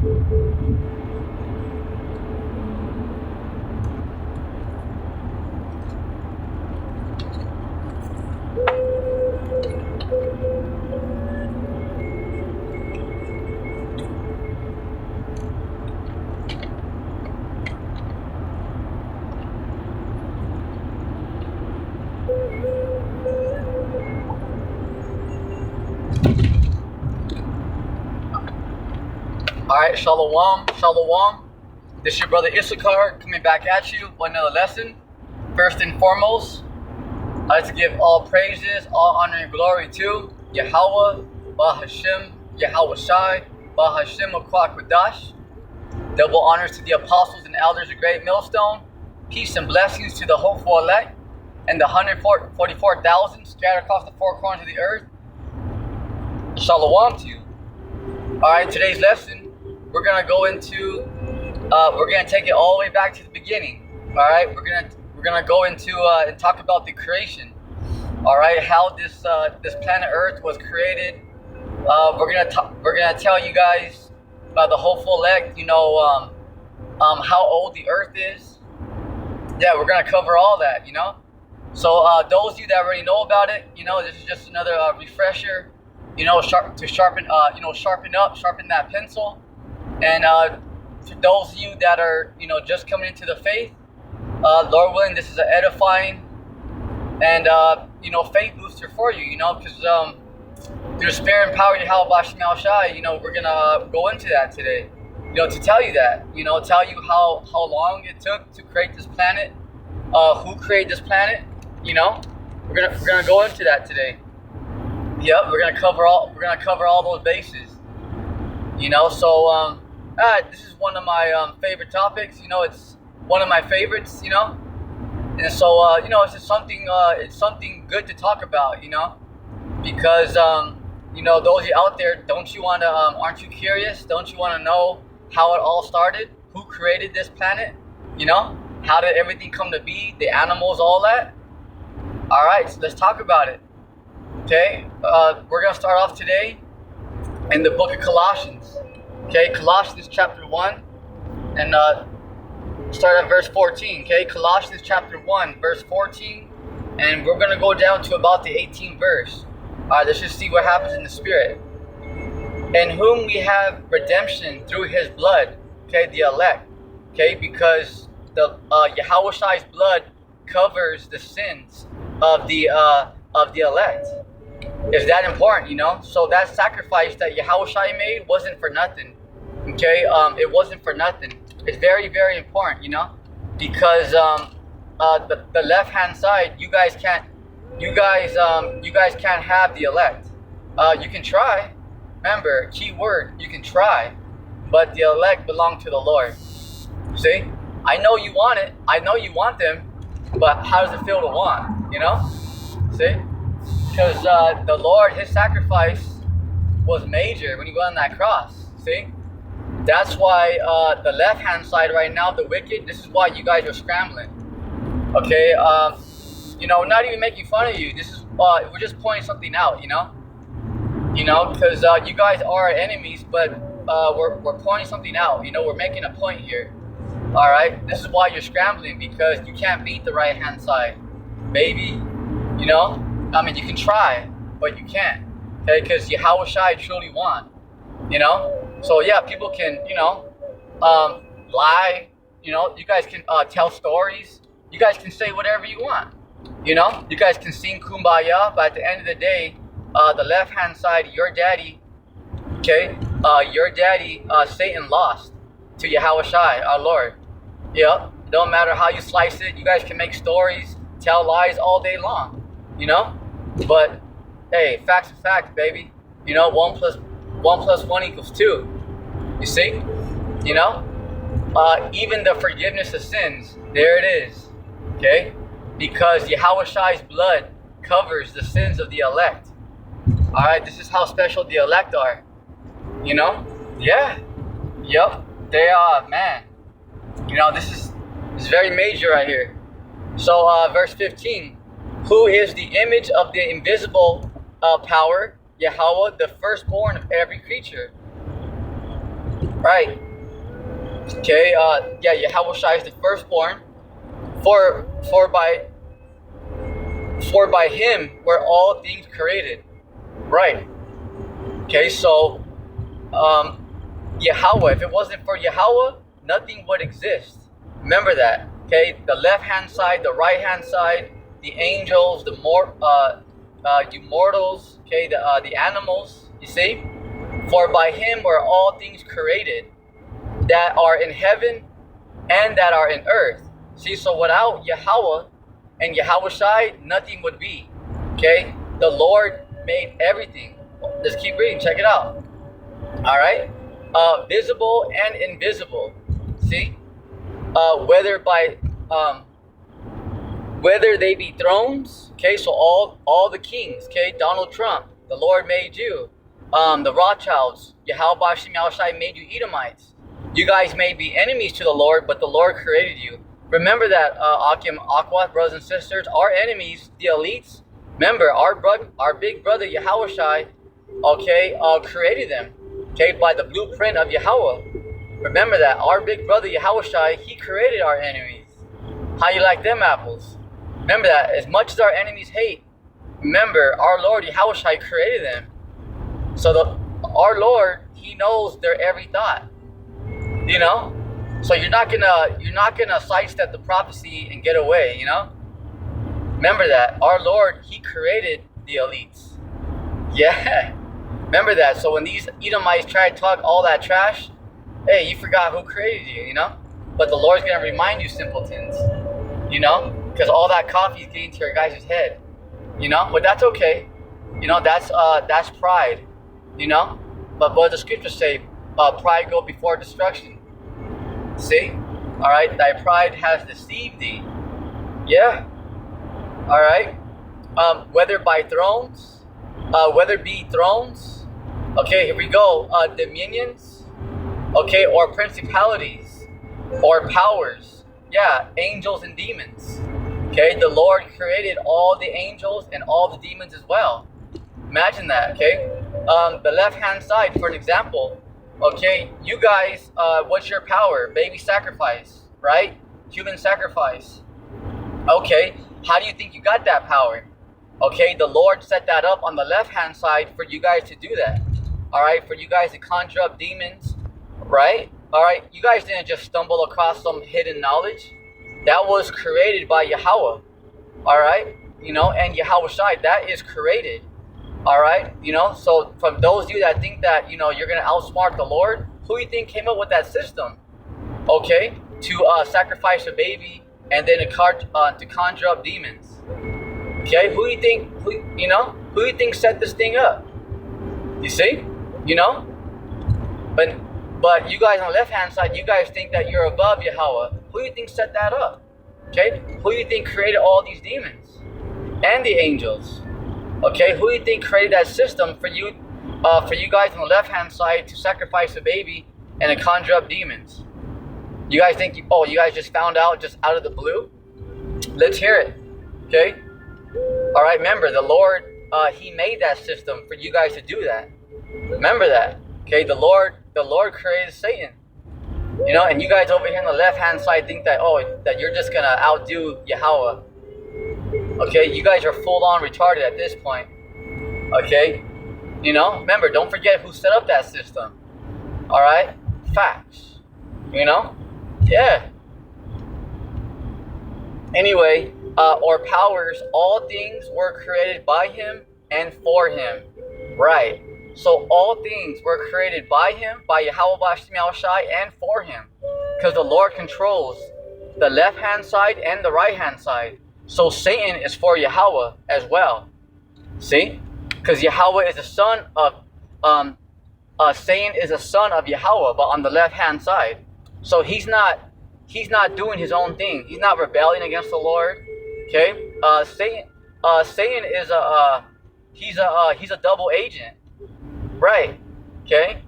Alright, Shalom, Shalom. This is your brother Issachar coming back at you with another lesson. First and foremost, I'd like to give all praises, all honor and glory to Yahweh, Bahashem, Yahweh Shai, Bahashem Akwakadash. Double honors to the apostles and elders of Great Millstone. Peace and blessings to the hopeful elect and the 144,000 scattered across the four corners of the earth. Shalom to you. Alright, today's lesson, we're gonna go into, we're gonna take it all the way back to the beginning. Alright, we're gonna go into and talk about the creation. Alright, how this this planet Earth was created. We're gonna tell you guys about the hopeful elect. You know, how old the Earth is. Yeah, we're gonna cover all that. You know, so those of you that already know about it, you know, this is just another refresher. You know, sharpen that pencil. And for those of you that are, you know, just coming into the faith, Lord willing, this is an edifying and you know, faith booster for you. You know, because through the spirit and power of Yahweh Shemel Shai, you know, we're gonna go into that today. You know, to tell you that, you know, tell you how long it took to create this planet, who created this planet. You know, we're gonna go into that today. Yep, we're gonna cover all those bases. You know, so this is one of my favorite topics. You know, it's one of my favorites. You know, and so you know, it's just something. It's something good to talk about. You know, because you know, those of you out there, don't you want to? Aren't you curious? Don't you want to know how it all started? Who created this planet? You know, how did everything come to be? The animals, all that. All right, so let's talk about it. Okay, we're going to start off today in the book of Colossians. Okay, Colossians chapter 1, and start at verse 14. Okay, Colossians chapter 1, verse 14, and we're going to go down to about the 18th verse. All right, let's just see what happens in the spirit. In whom we have redemption through his blood, okay, the elect. Okay, because the Yahweh Shai's blood covers the sins of the elect. Is that important, you know? So that sacrifice that Yahweh Shai made wasn't for nothing. Okay, it wasn't for nothing. It's very, very important, you know, because the left hand side, you guys can't have the elect. You can try. Remember, key word, you can try, but the elect belong to the Lord. See, I know you want it. I know you want them, but how does it feel to want? You know, see. Because the Lord, his sacrifice was major when he went on that cross. See? That's why the left-hand side right now, the wicked, this is why you guys are scrambling. Okay? You know, not even making fun of you. This is, we're just pointing something out, you know? You know, because you guys are enemies, but we're pointing something out. You know, we're making a point here. All right? This is why you're scrambling, because you can't beat the right-hand side. Baby, you know? I mean, you can try, but you can't, okay? Because Yahweh Shai truly won, you know? So, yeah, people can, you know, lie, you know? You guys can tell stories. You guys can say whatever you want, you know? You guys can sing Kumbaya, but at the end of the day, the left-hand side, your daddy, okay? Your daddy, Satan, lost to Yahweh Shai, our Lord. Yep, don't matter how you slice it. You guys can make stories, tell lies all day long, you know? But hey, facts are facts, baby. You know, 1 plus 1 equals 2. You see? You know? Even the forgiveness of sins, there it is. Okay? Because Yahweh Shai's blood covers the sins of the elect. Alright, this is how special the elect are. You know? Yeah. Yep. They are, man. You know, this is very major right here. So verse 15. Who is the image of the invisible power, Yahweh, the firstborn of every creature. Right. Okay. Yeah. Yahweh Shai is the firstborn. For for by for by him were all things created. Right. Okay. So Yahweh. If it wasn't for Yahweh, nothing would exist. Remember that. Okay. The left hand side, the right hand side, the angels, you mortals. Okay. The animals. You see. For by him were all things created, that are in heaven and that are in earth. See, so without Yahweh and Yahweh Shai, nothing would be. Okay? The Lord made everything. Let's keep reading. Check it out. All right? Visible and invisible. See? Whether they be thrones. Okay, so all the kings. Okay, Donald Trump, the Lord made you. The Rothschilds, Yahweh Shai made you Edomites. You guys may be enemies to the Lord, but the Lord created you. Remember that, Akim, Akwat, brothers and sisters, our enemies, the elites. Remember, our big brother Yahweh Shai, okay, created them, okay, by the blueprint of Yahweh. Remember that our big brother Yahweh Shai, he created our enemies. How you like them apples? Remember that, as much as our enemies hate, remember our Lord Yahweh Shai created them. So our Lord, he knows their every thought. You know? So you're not gonna sidestep the prophecy and get away, you know? Remember that. Our Lord, he created the elites. Yeah. Remember that. So when these Edomites try to talk all that trash, hey, you forgot who created you, you know? But the Lord's gonna remind you, simpletons. You know? Because all that coffee is getting to your guys' head. You know? But that's okay. You know, that's pride. You know? But what the scriptures say, pride go before destruction. See? Alright? Thy pride has deceived thee. Yeah? Alright? Whether by thrones, whether be thrones, okay, here we go, dominions, okay, or principalities, or powers, yeah, angels and demons. Okay, the Lord created all the angels and all the demons as well. Imagine that, okay? The left-hand side, for an example, okay, you guys, what's your power? Baby sacrifice, right? Human sacrifice. Okay, how do you think you got that power? Okay, the Lord set that up on the left-hand side for you guys to do that. Alright, for you guys to conjure up demons, right? Alright, you guys didn't just stumble across some hidden knowledge. That was created by Yahweh. Alright, you know, and Yahweh Shai, that is created. Alright, you know, so from those of you that think that, you know, you're going to outsmart the Lord, who do you think came up with that system? Okay, to sacrifice a baby and then to conjure up demons. Okay, who do you think set this thing up? You see? You know? But you guys on the left-hand side, you guys think that you're above Yahweh. Who do you think set that up? Okay? Who do you think created all these demons? And the angels? Okay? Who do you think created that system for you guys on the left-hand side to sacrifice a baby and to conjure up demons? You guys think, you guys just found out just out of the blue? Let's hear it. Okay? Alright, remember, the Lord, he made that system for you guys to do that. Remember that. Okay, the Lord created Satan. You know, and you guys over here on the left-hand side think that, that you're just going to outdo Yahweh. Okay, you guys are full-on retarded at this point. Okay? You know, remember, don't forget who set up that system. Alright? Facts. You know? Yeah. Anyway, or powers, all things were created by him and for him. Right. So all things were created by him, by Yahweh Shai, and for him. Because the Lord controls the left-hand side and the right-hand side. So Satan is for Yahweh as well. See? Because Yahweh is the son of, Satan is a son of Yahweh, but on the left-hand side. So he's not doing his own thing. He's not rebelling against the Lord. Okay? Satan is he's a double agent. Right. Okay?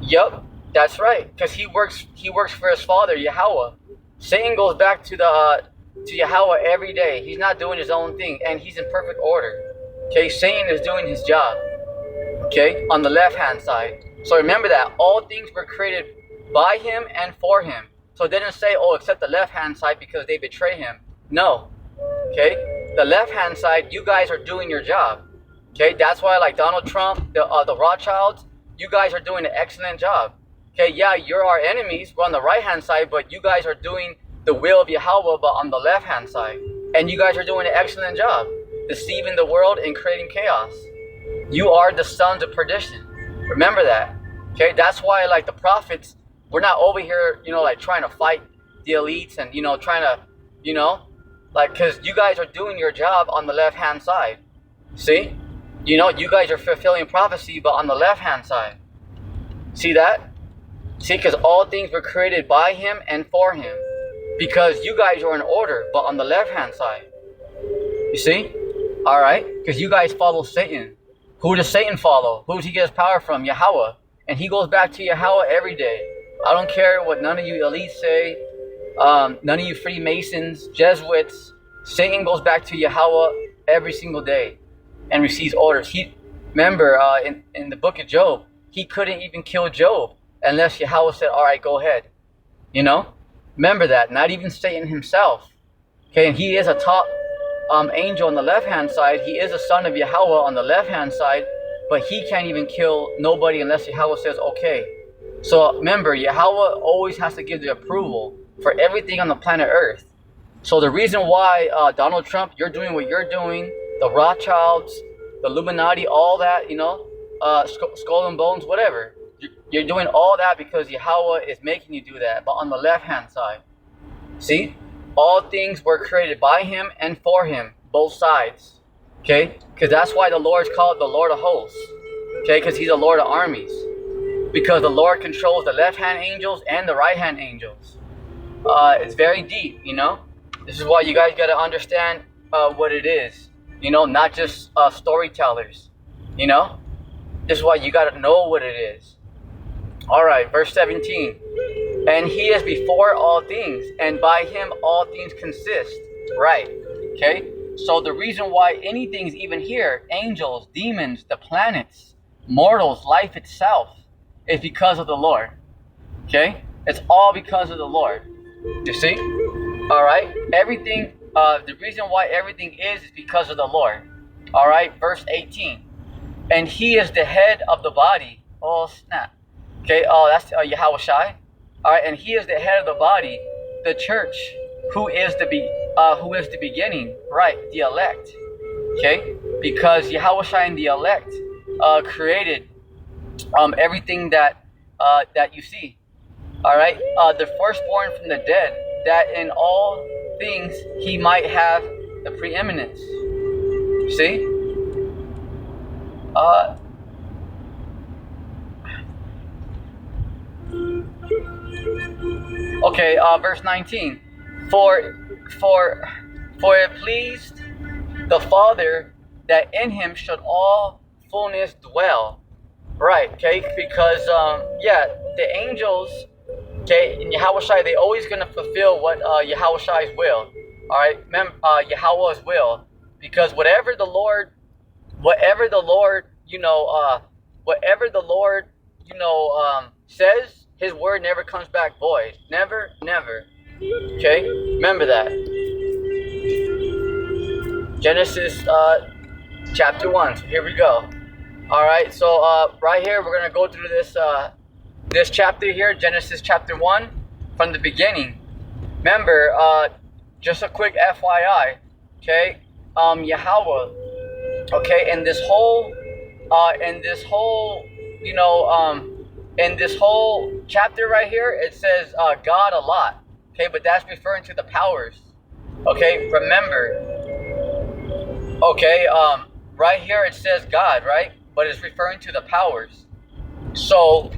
Yup, that's right. Because he works for his father, Yahweh. Satan goes back to Yahweh every day. He's not doing his own thing, and he's in perfect order. Okay, Satan is doing his job. Okay, on the left-hand side. So remember that all things were created by him and for him. So it didn't say, oh, except the left-hand side because they betray him. No. Okay? The left-hand side, you guys are doing your job. Okay? That's why, like Donald Trump, the Rothschilds, you guys are doing an excellent job. Okay? Yeah, you're our enemies. We're on the right-hand side, but you guys are doing the will of Yahweh, but on the left-hand side. And you guys are doing an excellent job, deceiving the world and creating chaos. You are the sons of perdition. Remember that. Okay? That's why, like, the prophets, we're not over here, like trying to fight the elites and, trying to, like, because you guys are doing your job on the left-hand side. See? You guys are fulfilling prophecy, but on the left-hand side. See that? See, because all things were created by him and for him. Because you guys are in order, but on the left-hand side. You see? All right? Because you guys follow Satan. Who does Satan follow? Who does he get his power from? Yahweh. And he goes back to Yahweh every day. I don't care what none of you elites say. None of you Freemasons, Jesuits. Satan goes back to Yahweh every single day and receives orders. Remember, in the book of Job, he couldn't even kill Job unless Yahweh said, all right, go ahead. Remember that. Not even Satan himself. Okay, and he is a top angel on the left-hand side. He is a son of Yahweh on the left-hand side, but he can't even kill nobody unless Yahweh says, okay. So remember, Yahweh always has to give the approval for everything on the planet Earth. So the reason why Donald Trump, you're doing what you're doing, the Rothschilds, the Illuminati, all that, Skull and Bones, whatever. You're doing all that because Yahweh is making you do that, but on the left-hand side. See? All things were created by him and for him, both sides. Okay? Because that's why the Lord is called the Lord of hosts. Okay? Because he's the Lord of armies. Because the Lord controls the left-hand angels and the right-hand angels. It's very deep, This is why you guys got to understand what it is. Not just storytellers. This is why you got to know what it is. All right, verse 17. And he is before all things, and by him all things consist. Right, okay? So the reason why anything's even here, angels, demons, the planets, mortals, life itself, is because of the Lord. Okay? It's all because of the Lord. You see? All right? Everything, the reason why everything is because of the Lord. All right? Verse 18. And he is the head of the body. Oh, snap. Okay, that's Yahweh Shai. All right, and he is the head of the body, the church, who is the beginning, right? The elect. Okay, because Yahweh Shai and the elect created everything that you see. All right, the firstborn from the dead, that in all things he might have the preeminence. See? Okay, verse 19. For it pleased the Father that in him should all fullness dwell. Right, okay, because the angels, okay, in Yahweh Shai, they always gonna fulfill what Yahweh Shai's will. Alright, Yahweh's will. Because whatever the Lord says, his word never comes back void. Never, never. Okay? Remember that. Genesis chapter 1. So here we go. Alright, so right here we're gonna go through this chapter here, Genesis chapter 1, from the beginning. Remember, just a quick FYI, okay? Yahweh, okay, in this whole chapter right here, it says God a lot. Okay, but that's referring to the powers. Okay, remember. Okay, right here it says God, right? But it's referring to the powers. So,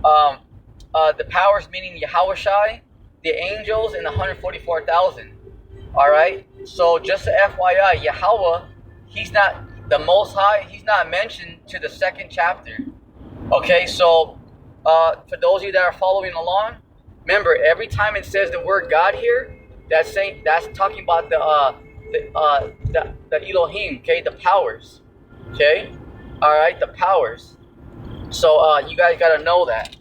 the powers meaning Yahweh Shai, the angels, and the 144,000. All right. So just a FYI, Yahweh, he's not the Most High. He's not mentioned to the second chapter. Okay, so for those of you that are following along, remember every time it says the word God here, that's talking about the Elohim, okay, the powers, okay, all right, the powers. So you guys got to know that.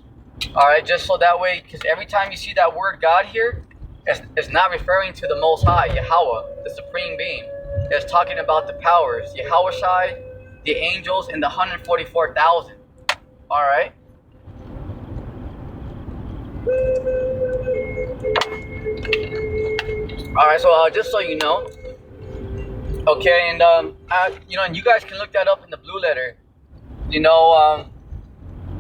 All right, just so that way, because every time you see that word God here, it's not referring to the Most High, Yahweh, the Supreme Being. It's talking about the powers, Yahweh Shai, the angels, and the 144,000. All right. All right. So just so you know, okay, and and you guys can look that up in the blue letter. You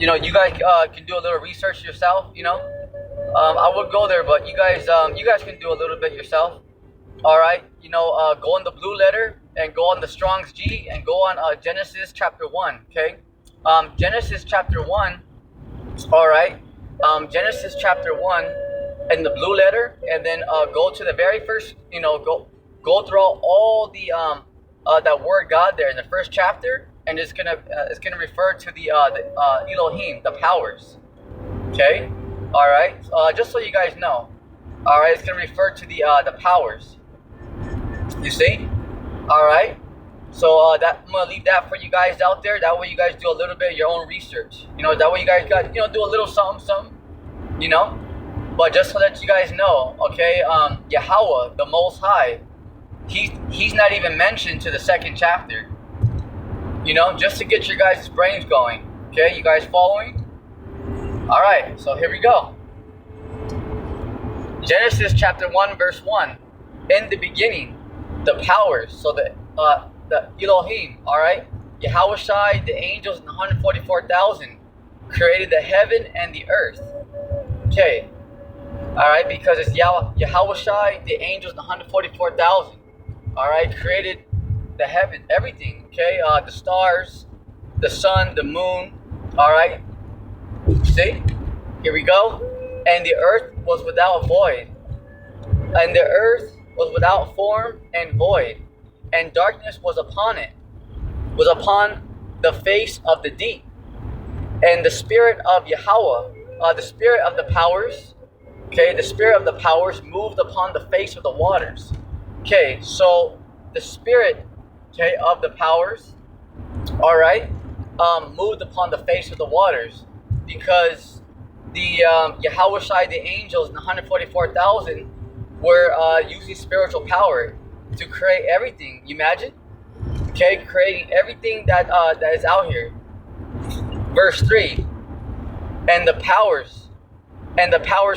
you guys can do a little research yourself. I would go there, but you guys can do a little bit yourself. All right, go on the blue letter and go on the Strong's G and go on Genesis chapter 1. Okay, Genesis chapter 1. All right, Genesis chapter 1 in the blue letter, and then go to the very first. Go through all the that word God there in the first chapter, and it's gonna refer to the Elohim, the powers. Okay, all right. Just so you guys know, all right, it's gonna refer to the powers. You see, all right. So that I'm gonna leave that for you guys out there. That way you guys do a little bit of your own research. That way you guys got do a little something. But just so that you guys know, okay, Yahweh, the Most High, he's not even mentioned to the second chapter. Just to get your guys' brains going. Okay, you guys following? All right, so here we go. Genesis chapter 1, verse 1. In the beginning, the powers, so the Elohim, all right, Yahweh Shai, the angels, and the 144,000 created the heaven and the earth. Okay, all right, because it's Yahweh Shai, the angels, and the 144,000, all right, created the heaven, everything. Okay, the stars, the sun, the moon. All right, see, here we go. And the earth was without void, and the earth was without form and void, and darkness was upon upon the face of the deep. And the spirit of Yahweh, the spirit of the powers, okay, the spirit of the powers moved upon the face of the waters. Okay, so the spirit, okay, of the powers, all right, moved upon the face of the waters, because the Yahweh Shai, the angels, and the 144,000 were using spiritual power to create everything. You imagine? Okay, creating everything that is out here. Verse 3. And the powers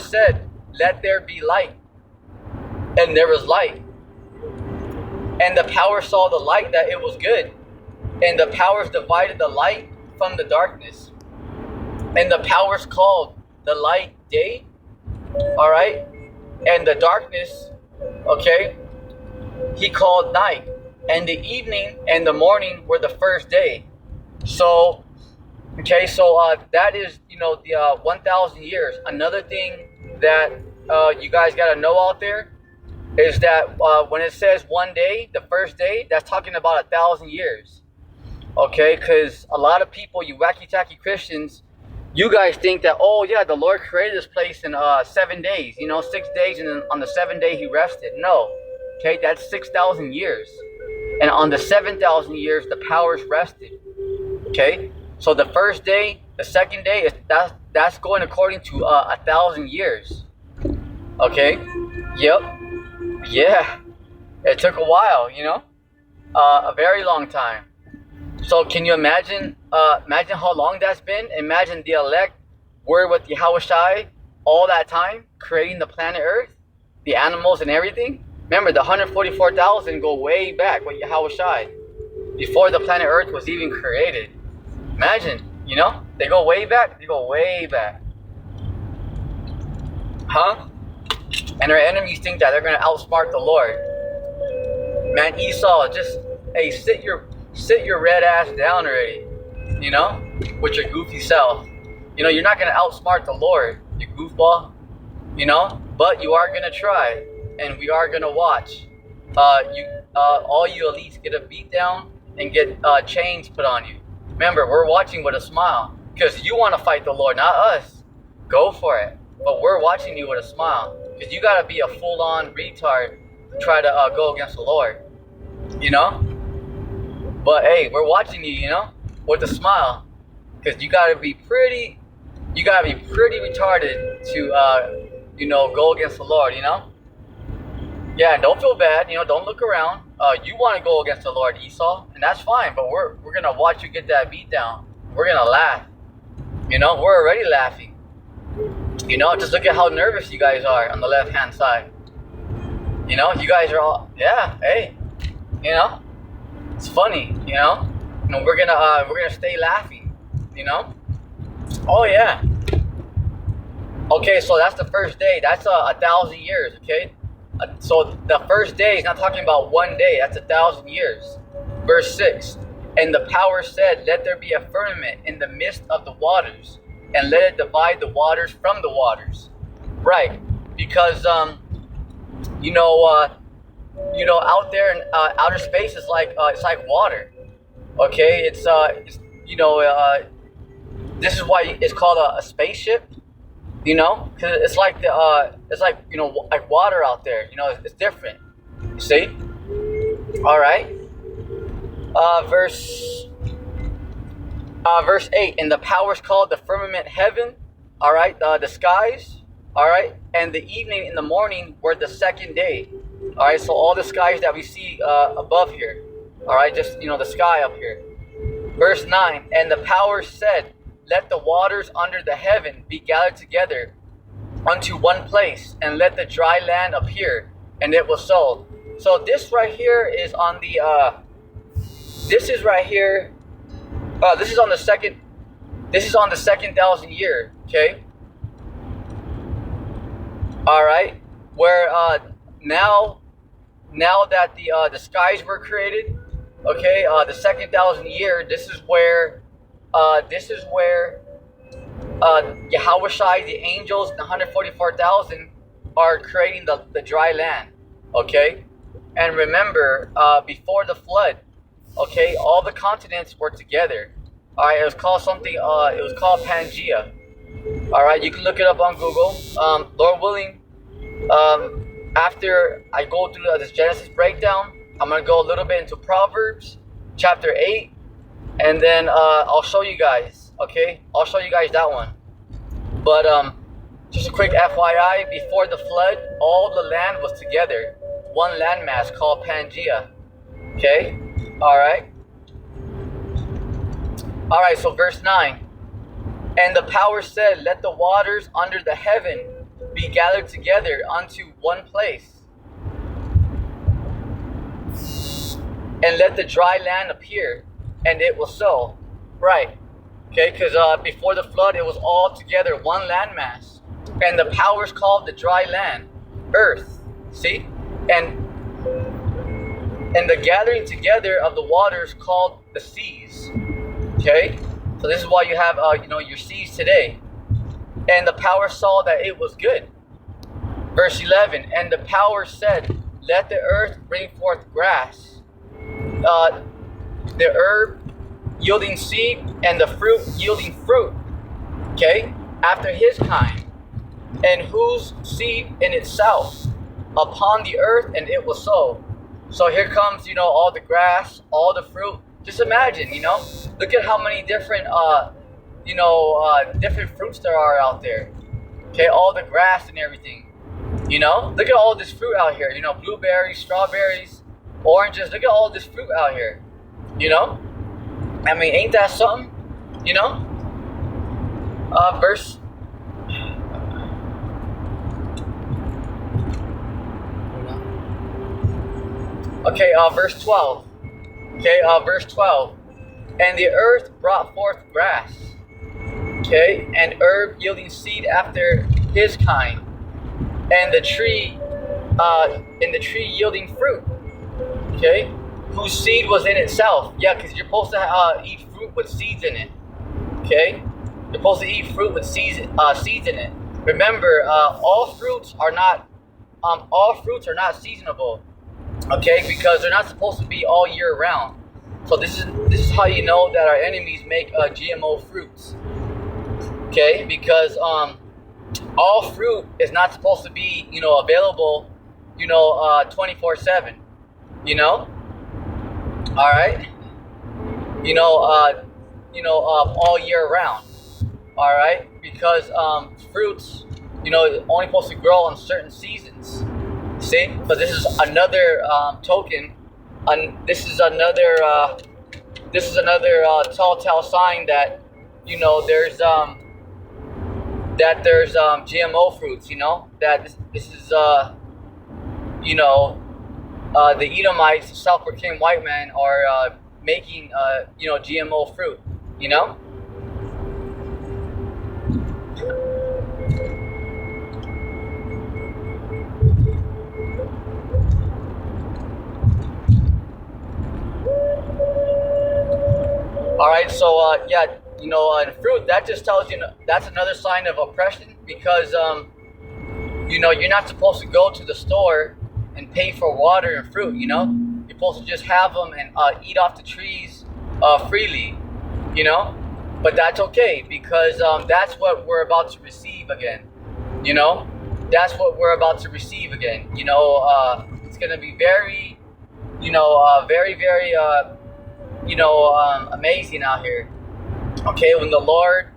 said, "Let there be light." And there was light. And the powers saw the light that it was good. And the powers divided the light from the darkness. And the powers called the light day, all right, and the darkness, okay, he called night. And the evening and the morning were the first day. So, okay, so that is, the 1,000 years. Another thing that you guys got to know out there is that when it says one day, the first day, that's talking about 1,000 years. Okay, because a lot of people, you wacky-tacky Christians, you guys think that, oh yeah, the Lord created this place in 7 days, 6 days, and then on the 7th day he rested. No, okay, that's 6,000 years. And on the 7,000 years, the powers rested. Okay, so the first day, the second day, that's going according to 1,000 years. Okay, yep, yeah, it took a while, a very long time. So can you imagine how long that's been? Imagine the elect were with Yahweh Shai all that time, creating the planet Earth, the animals and everything. Remember, the 144,000 go way back with Yahweh Shai, before the planet Earth was even created. Imagine, they go way back. They go way back. Huh? And our enemies think that they're going to outsmart the Lord. Man, Esau, just, hey, sit your red ass down already, with your goofy self. You're not going to outsmart the Lord, you goofball, but you are going to try, and we are going to watch. All you elites get a beat down and get chains put on you. Remember, we're watching with a smile, because you want to fight the Lord, not us. Go for it. But we're watching you with a smile, because you got to be a full-on retard to try to go against the Lord, But hey, we're watching you, with a smile, because you gotta be pretty retarded to go against the Lord. Yeah, and don't feel bad. Don't look around. You want to go against the Lord, Esau, and that's fine. But we're gonna watch you get that beat down. We're gonna laugh. We're already laughing. Just look at how nervous you guys are on the left hand side. You guys are all, yeah. Hey, it's funny. We're gonna stay laughing. Oh yeah. Okay, so that's the first day. That's 1,000 years. Okay. So the first day is not talking about one day. That's 1,000 years. Verse 6. And the power said, let there be a firmament in the midst of the waters, and let it divide the waters from the waters. Right. Because out there in outer space is it's like water. Okay, it's this is why it's called a spaceship. Because it's like like water out there. It's different. You see? All right. Verse 8. And the powers called the firmament heaven. All right. The skies. All right. And the evening and the morning were the second day. All right. So all the skies that we see above here. All right. Just the sky up here. Verse 9. And the powers said, let the waters under the heaven be gathered together unto one place, and let the dry land appear, and it was so. So this right here is on the this is right here. This is on the second 1,000 year. Okay. All right. Where now that the skies were created. Okay. The second 1,000 year. This is where Yahushai, the angels, the 144,000 are creating the dry land. Okay, and remember, before the flood, okay, all the continents were together. All right, it was called something. It was called Pangea. All right, you can look it up on Google. Lord willing, after I go through this Genesis breakdown, I'm gonna go a little bit into Proverbs, chapter 8. And then I'll show you guys, okay? I'll show you guys that one. But just a quick FYI, before the flood, all the land was together. One landmass called Pangea. Okay? Alright? Alright, so verse 9. And the power said, let the waters under the heaven be gathered together unto one place, and let the dry land appear. And it was so. Right. Okay, because before the flood, it was all together, one landmass. And the powers called the dry land earth. See? And the gathering together of the waters called the seas. Okay? So this is why you have, your seas today. And the power saw that it was good. Verse 11. And the power said, let the earth bring forth grass. The herb yielding seed, and the fruit yielding fruit, okay, after his kind, and whose seed in itself upon the earth, and it was so. So here comes, all the grass, all the fruit. Just imagine, look at how many different, different fruits there are out there. Okay, all the grass and everything. Look at all this fruit out here. Blueberries, strawberries, oranges. Look at all this fruit out here. I mean, ain't that something? Verse. Okay, verse 12. Okay, verse 12. And the earth brought forth grass. Okay, and herb yielding seed after his kind, and the tree yielding fruit. Okay. Whose seed was in itself. Yeah, because you're supposed to eat fruit with seeds in it. Okay? You're supposed to eat fruit with seeds in it. Remember, all fruits are not seasonable. Okay? Because they're not supposed to be all year round. So this is how you know that our enemies make GMO fruits. Okay? Because all fruit is not supposed to be, available, 24/7. All right. all year round. All right, because fruits, only supposed to grow on certain seasons. See, but this is another token, and this is another telltale sign that there's GMO fruits. That this is the Edomites, the self-proclaimed white man, are making GMO fruit. All right, so and fruit, that just tells you that's another sign of oppression, because you're not supposed to go to the store and pay for water and fruit. You're supposed to just have them and eat off the trees freely. But that's okay, because that's what we're about to receive again. That's what we're about to receive again. It's gonna be very, very, very amazing out here. Okay, when the Lord,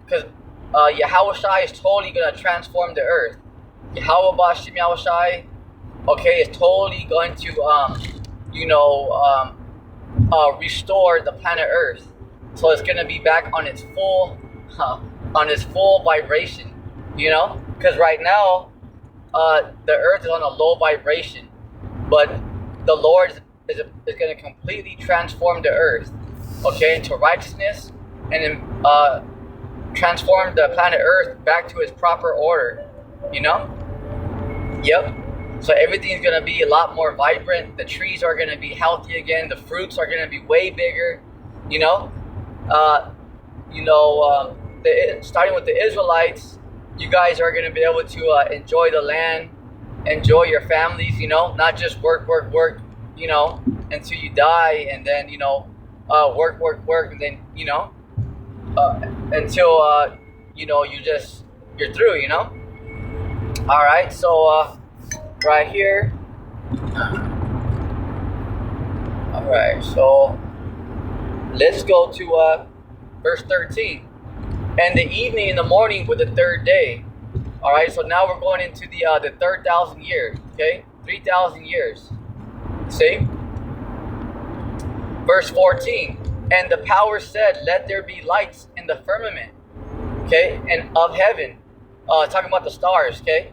because Yahushua is totally gonna transform the earth. Yahweh Bashim Yahushua, okay, is totally going to restore the planet Earth. So it's gonna be back on its full vibration. Because right now the Earth is on a low vibration, but the Lord is going to completely transform the Earth, okay, into righteousness, and then transform the planet Earth back to its proper order. Yep. So everything's going to be a lot more vibrant. The trees are going to be healthy again. The fruits are going to be way bigger. Starting with the Israelites, you guys are going to be able to enjoy the land, enjoy your families, not just work, until you die, and then, work, and then, until, you're through, All right, so right here. All right, so let's go to verse 13. And the evening and the morning were the third day. All right, so now we're going into the third 1,000 years. Okay, 3,000 years. See, verse 14. And the power said, "Let there be lights in the firmament." Okay, and of heaven, talking about the stars. Okay,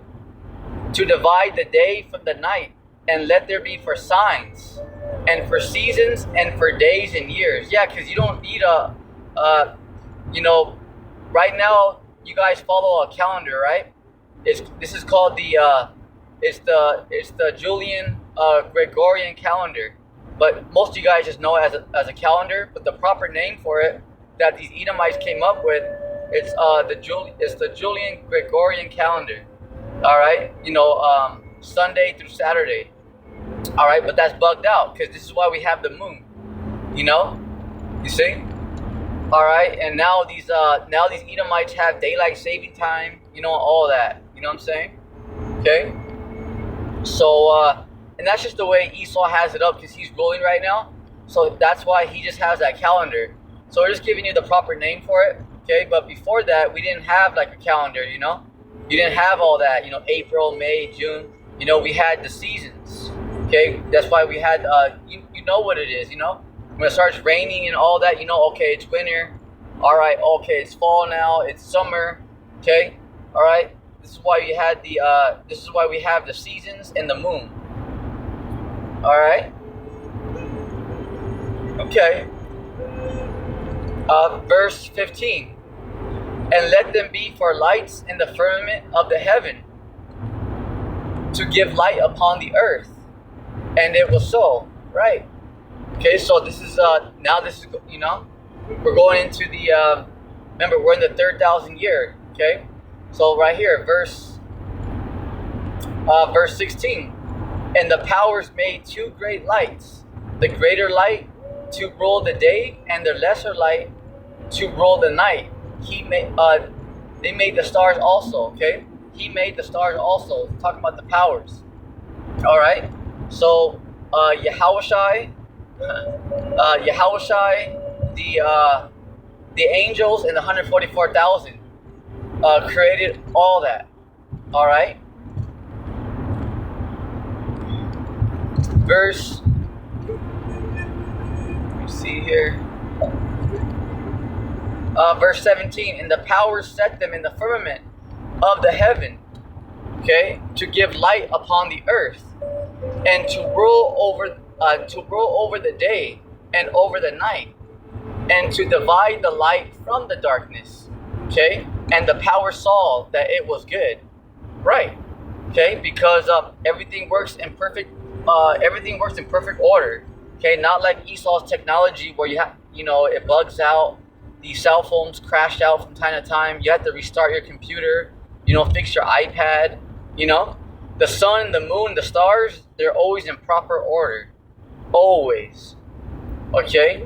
to divide the day from the night, and let there be for signs, and for seasons, and for days and years. Yeah, because you don't need right now, you guys follow a calendar, right? This is called it's the Julian Gregorian calendar, but most of you guys just know it as a calendar. But the proper name for it that these Edomites came up with, it's the Julian Gregorian calendar. All right, Sunday through Saturday. All right, but that's bugged out, because this is why we have the moon. You see. All right, and now these Edomites have daylight saving time, all that. You know what I'm saying? Okay. So and that's just the way Esau has it up, because he's ruling right now. So that's why he just has that calendar. So we're just giving you the proper name for it. Okay, but before that, we didn't have like a calendar. You didn't have all that. April, May, June. We had the seasons. Okay, that's why we had you know what it is. When it starts raining and all that, okay, it's winter. All right, okay, it's fall now. It's summer. Okay, all right. This is why we had this is why we have the seasons and the moon. All right. Okay. Verse 15. And let them be for lights in the firmament of the heaven, to give light upon the earth. And it was so. Right. Okay, so this is we're going into the remember, we're in the third 1,000 year. Okay, so right here, verse 16. And the powers made two great lights, the greater light to rule the day, and the lesser light to rule the night. They made the stars also. Okay, he made the stars also. Talking about the powers. All right, so Yahushua, the angels and the 144,000 created all that. All right. Verse. Let me see here. Verse 17. And the powers set them in the firmament of the heaven, okay, to give light upon the earth, and to rule over the day and over the night, and to divide the light from the darkness. Okay, and the power saw that it was good. Right. Okay, because everything works in perfect order. Okay, not like Esau's technology where it bugs out. These cell phones crash out from time to time. You have to restart your computer. Fix your iPad. The sun, the moon, the stars, they're always in proper order. Always. Okay?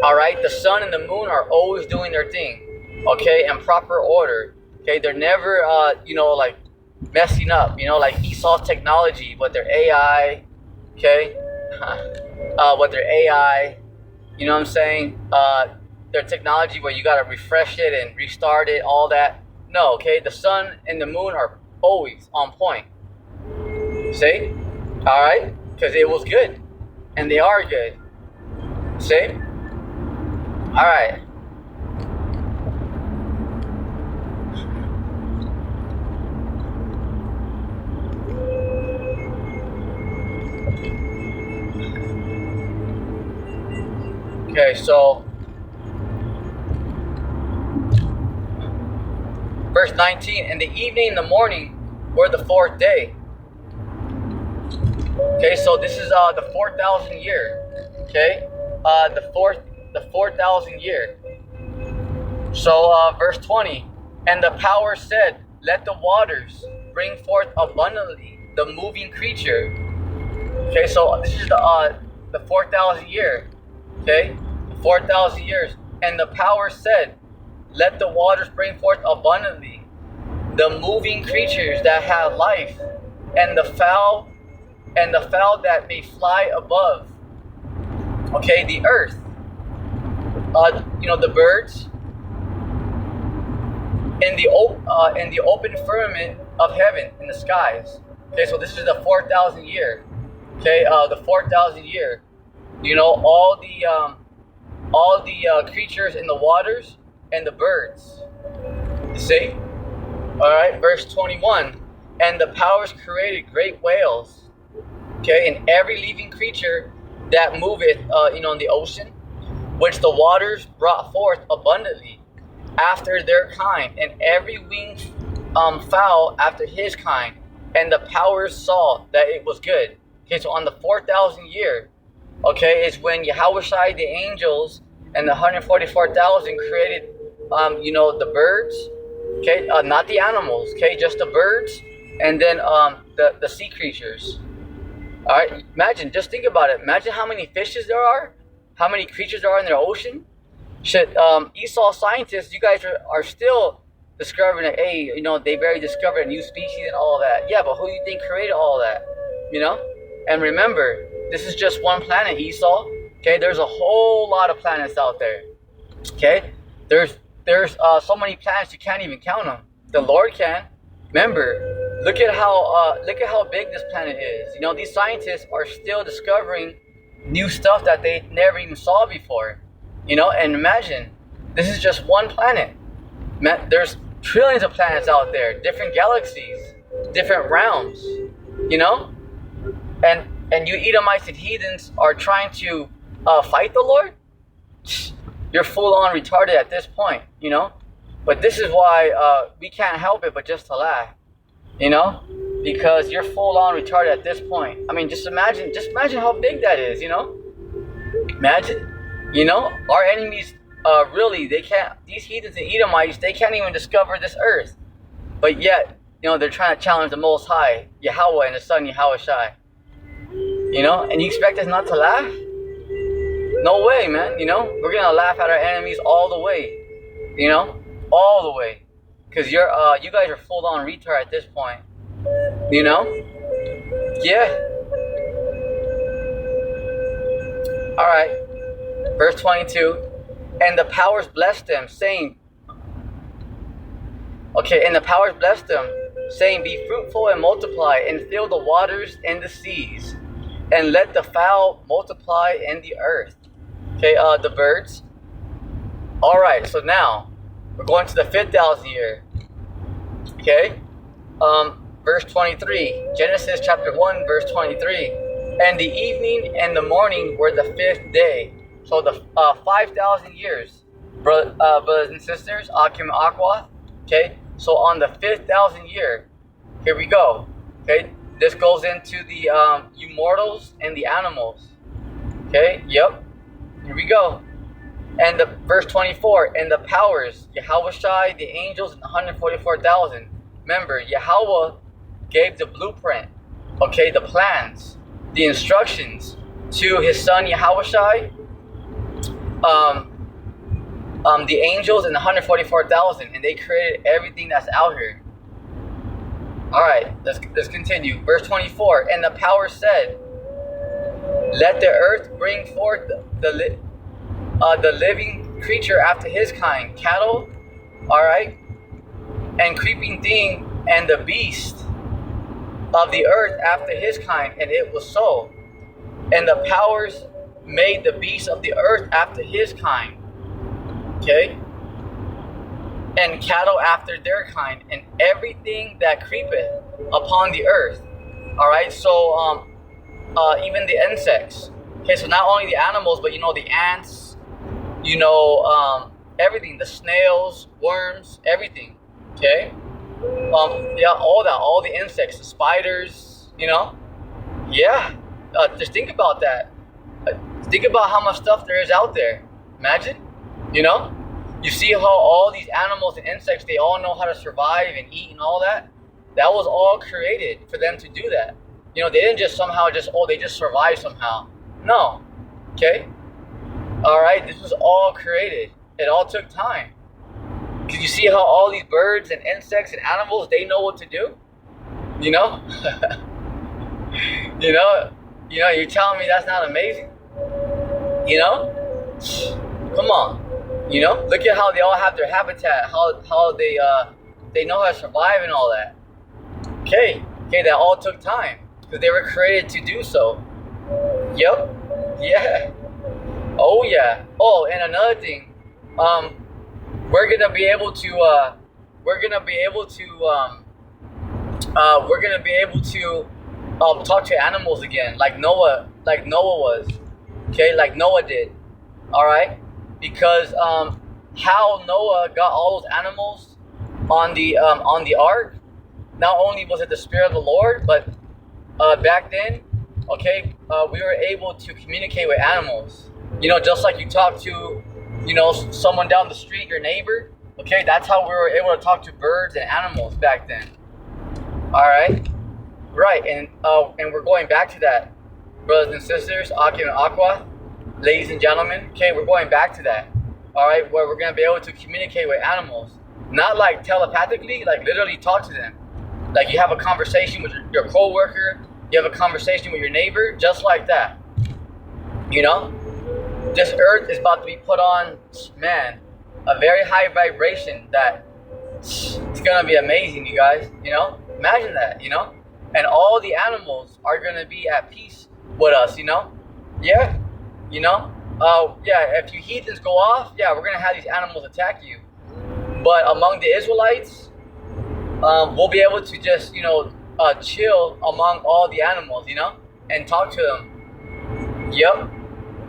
Alright? The sun and the moon are always doing their thing. Okay? In proper order. Okay? They're never, like messing up. Like Esau's technology with their AI. Okay? With their AI. You know what I'm saying? Their technology where you gotta refresh it and restart it, all that. No, okay? The sun and the moon are always on point. See? Alright? Because it was good. And they are good. See? Alright. Okay, so verse 19, and the evening and the morning were the fourth day. Okay, so this is the 4,000 year. Okay, the 4,000 year. So verse 20, and the power said, let the waters bring forth abundantly the moving creature. Okay, so this is the 4,000 year. Okay, 4,000 years, and the power said, let the waters bring forth abundantly the moving creatures that have life, and the fowl that may fly above. Okay, the earth. The birds in the open firmament of heaven in the skies. Okay, so this is the 4,000 year. Okay, the 4,000 year. All the creatures in the waters and the birds. You see? Alright, verse 21. And the powers created great whales. Okay, and every living creature that moveth in the ocean, which the waters brought forth abundantly after their kind, and every winged fowl after his kind. And the powers saw that it was good. Okay, so on the 4,000 year, okay, is when Yahushua, the angels, and the 144,000 created, the birds, okay, not the animals, okay, just the birds, and then the sea creatures. All right, just think about it. Imagine how many fishes there are, how many creatures there are in the ocean. Esau scientists, you guys are still discovering that, hey, they've already discovered a new species and all that. Yeah, but who do you think created all that? And remember, this is just one planet, Esau. Okay, there's a whole lot of planets out there. Okay, there's so many planets you can't even count them. The Lord can. Remember, look at how big this planet is. These scientists are still discovering new stuff that they never even saw before. And imagine, this is just one planet. There's trillions of planets out there, different galaxies, different realms. And you Edomites and heathens are trying to fight the Lord? You're full on retarded at this point, But this is why we can't help it but just to laugh, because you're full on retarded at this point. I mean, just imagine how big that is, Imagine, our enemies really, they can't. These heathens and Edomites, they can't even discover this earth, but yet, they're trying to challenge the Most High, Yahweh, and the Son Yahushua. And you expect us not to laugh? No way, man. We're gonna laugh at our enemies all the way. All the way, because you guys are full on retard at this point. Yeah. All right. Verse 22. And the powers blessed them, saying, okay, and the powers blessed them, saying, be fruitful and multiply, and fill the waters and the seas, and let the fowl multiply in the earth. Okay, the birds. All right, so now we're going to the 5,000 year. Okay, verse 23, Genesis chapter 1, verse 23. And the evening and the morning were the 5th day. So the 5,000 years, brothers and sisters, Akim Akwa. Okay, so on the 5,000 year, here we go. Okay, this goes into the immortals and the animals. Okay, yep, here we go. And the verse 24, and the powers, Yahweh, the angels, and 144,000. Remember, Yahweh gave the blueprint, okay, the plans, the instructions to his son Yahweh, the angels and the 144,000, and they created everything that's out here. All right, let's continue. Verse 24, and the power said, let the earth bring forth the living creature after his kind, cattle, all right, and creeping thing, and the beast of the earth after his kind, and it was so. And the powers made the beast of the earth after his kind, okay, and cattle after their kind, and everything that creepeth upon the earth. All right, so even the insects. Okay, so not only the animals, but the ants, everything, the snails, worms, everything. Okay, yeah, all the insects, the spiders, yeah. Just think about that. Think about how much stuff there is out there. Imagine, you see how all these animals and insects, they all know how to survive and eat and all that. That was all created for them to do that. They didn't just somehow they just survive somehow. No. Okay? All right? This was all created. It all took time. Because you see how all these birds and insects and animals, they know what to do? You're telling me that's not amazing? Come on. Look at how they all have their habitat, how they know how to survive and all that. Okay, that all took time because they were created to do so. Yep. Yeah. Oh yeah. Oh, and another thing, we're gonna be able to talk to animals again, like Noah was. Okay, like Noah did. All right, because how Noah got all those animals on the ark. Not only was it the Spirit of the Lord, but back then, okay, we were able to communicate with animals. Just like you talk to, someone down the street, your neighbor. Okay, that's how we were able to talk to birds and animals back then. All right, right, and we're going back to that, brothers and sisters, Akim and Aqua, ladies and gentlemen. Okay, we're going back to that. All right, where we're gonna be able to communicate with animals, not like telepathically, like literally talk to them. Like you have a conversation with your co-worker, you have a conversation with your neighbor, just like that. This earth is about to be put on, man, a very high vibration that it's gonna be amazing, you guys. Imagine that, and all the animals are gonna be at peace with us, yeah, yeah. If you heathens go off, yeah, we're gonna have these animals attack you. But among the Israelites, we'll be able to just, chill among all the animals, and talk to them. Yep.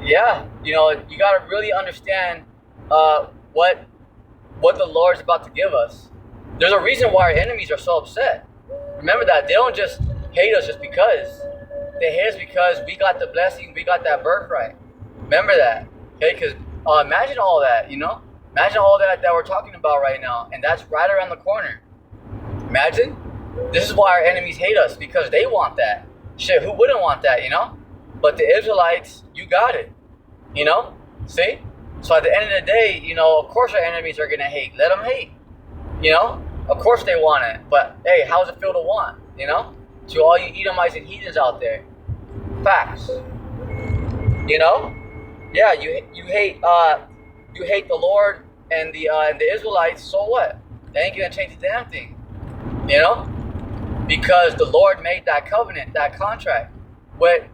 Yeah. You got to really understand what the Lord's about to give us. There's a reason why our enemies are so upset. Remember that. They don't just hate us just because. They hate us because we got the blessing, we got that birthright. Remember that. Okay? Because imagine all that, Imagine all that we're talking about right now. And that's right around the corner. Imagine. This is why our enemies hate us, because they want that. Shit, who wouldn't want that, But the Israelites, you got it. See? So at the end of the day, of course our enemies are going to hate. Let them hate. Of course they want it. But hey, how does it feel to want? To all you Edomites and heathens out there. Facts. Yeah, you hate the Lord and the Israelites. So what? They ain't gonna change a damn thing. You know, because the Lord made that covenant, that contract with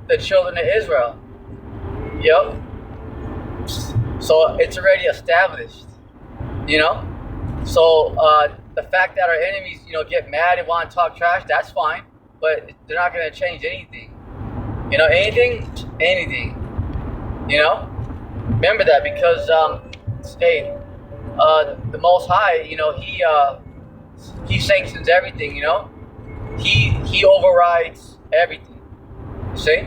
the children of Israel. Yep. So it's already established. You know. So the fact that our enemies, get mad and want to talk trash, that's fine, but they're not gonna change anything. Anything. You know. Remember that because hey, the Most High, he sanctions everything. He overrides everything. See?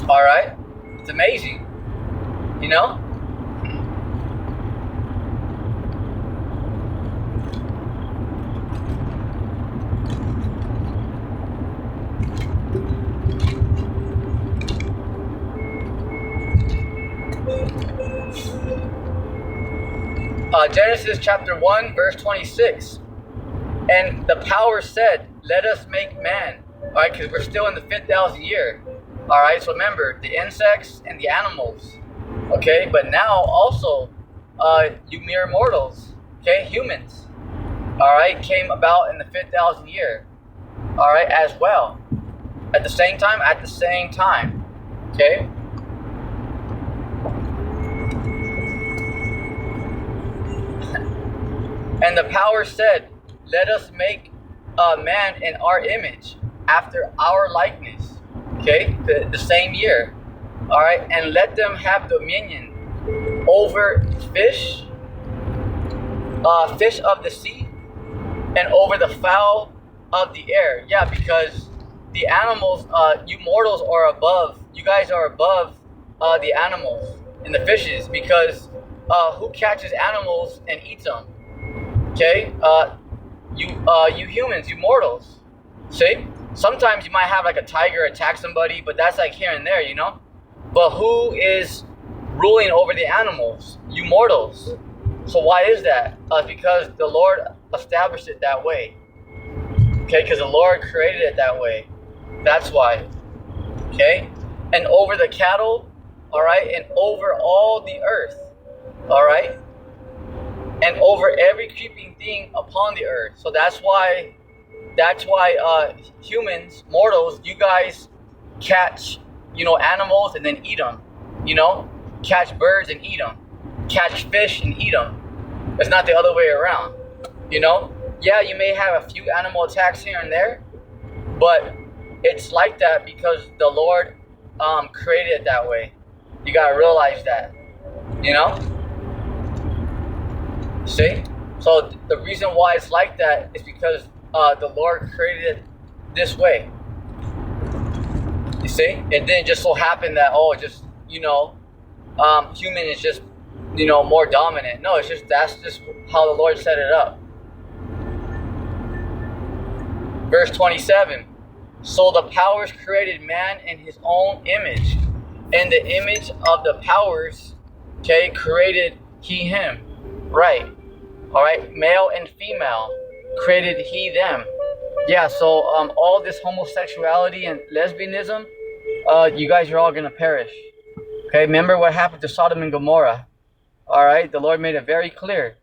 All right. It's amazing. You know. Genesis chapter 1, verse 26. And the power said, let us make man. All right, because we're still in the 5,000 year. All right, so remember, the insects and the animals. Okay, but now also, you mere mortals, okay, humans, all right, came about in the 5,000 year. All right, as well. At the same time, okay? And the power said, let us make a man in our image, after our likeness. Okay, the same year. All right, and let them have dominion over fish, fish of the sea, and over the fowl of the air. Yeah, because the animals, you mortals are above. You guys are above the animals and the fishes, because who catches animals and eats them? Okay, you humans, you mortals. See, sometimes you might have like a tiger attack somebody, but that's like here and there, But who is ruling over the animals? You mortals. So why is that? Because the Lord established it that way. Okay, because the Lord created it that way. That's why. Okay, and over the cattle, all right, and over all the earth, all right, and over every creeping thing upon the earth. So that's why humans, mortals, you guys catch, animals and then eat them. Catch birds and eat them. Catch fish and eat them. It's not the other way around. Yeah, you may have a few animal attacks here and there, but it's like that because the Lord created it that way. You gotta realize that. See? So the reason why it's like that is because the Lord created it this way. You see? It didn't just so happen that, human is just, more dominant. No, that's just how the Lord set it up. Verse 27. So the powers created man in his own image. In the image of the powers, okay, created he him. Right. All right. Male and female created he them. Yeah, so all this homosexuality and lesbianism, you guys are all going to perish. Okay, remember what happened to Sodom and Gomorrah. All right, the Lord made it very clear.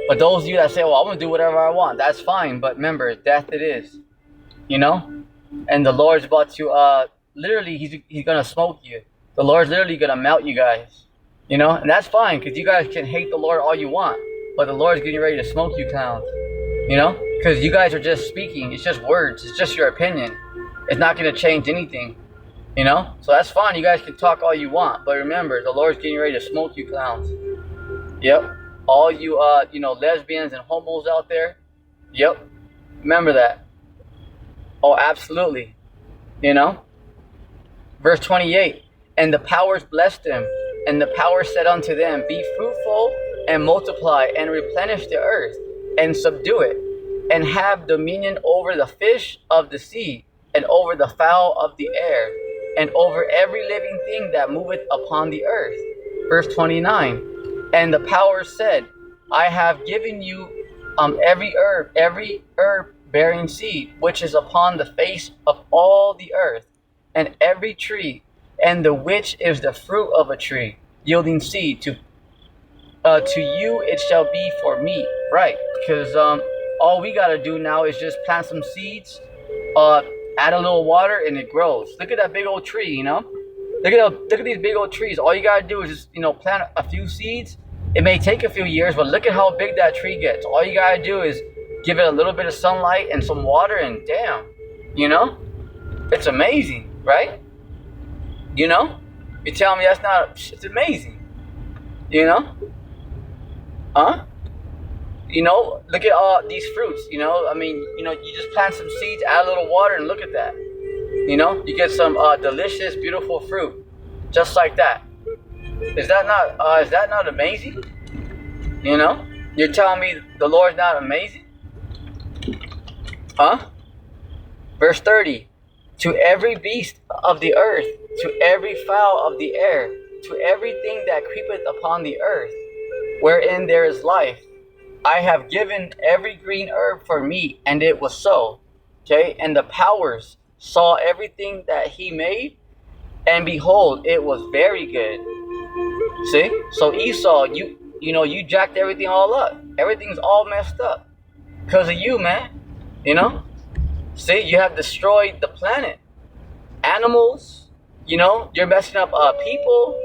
But those of you that say, well, I'm going to do whatever I want, that's fine. But remember, death it is. And the Lord's about to, literally, he's going to smoke you. The Lord's literally going to melt you guys. And that's fine, because you guys can hate the Lord all you want. But the Lord's getting ready to smoke you clowns. Because you guys are just speaking. It's just words. It's just your opinion. It's not going to change anything. So that's fine. You guys can talk all you want. But remember, the Lord's getting ready to smoke you clowns. Yep. All you, lesbians and homos out there. Yep. Remember that. Oh, absolutely. Verse 28. And the powers blessed them. And the power said unto them, be fruitful and multiply and replenish the earth and subdue it, and have dominion over the fish of the sea, and over the fowl of the air, and over every living thing that moveth upon the earth. Verse 29. And the power said, I have given you every herb bearing seed, which is upon the face of all the earth, and every tree and the which is the fruit of a tree, yielding seed. To you it shall be for meat, right? Because all we gotta do now is just plant some seeds, uh, add a little water, and it grows. Look at that big old tree, you know. Look at these big old trees. All you gotta do is just plant a few seeds. It may take a few years, but look at how big that tree gets. All you gotta do is give it a little bit of sunlight and some water, and damn, you know, it's amazing, right? You know, you tell me that's not? It's amazing, you know, huh? Look at all these fruits. I mean, you just plant some seeds, add a little water, and look at that. You get some delicious, beautiful fruit, just like that. Is that not amazing? You're telling me the Lord's not amazing? Huh? Verse 30. To every beast of the earth, to every fowl of the air, to everything that creepeth upon the earth, wherein there is life, I have given every green herb for meat, and it was so. Okay, and the powers saw everything that he made, and behold, it was very good. See? So Esau, you jacked everything all up. Everything's all messed up because of you, man. See, you have destroyed the planet, animals. You're messing up people.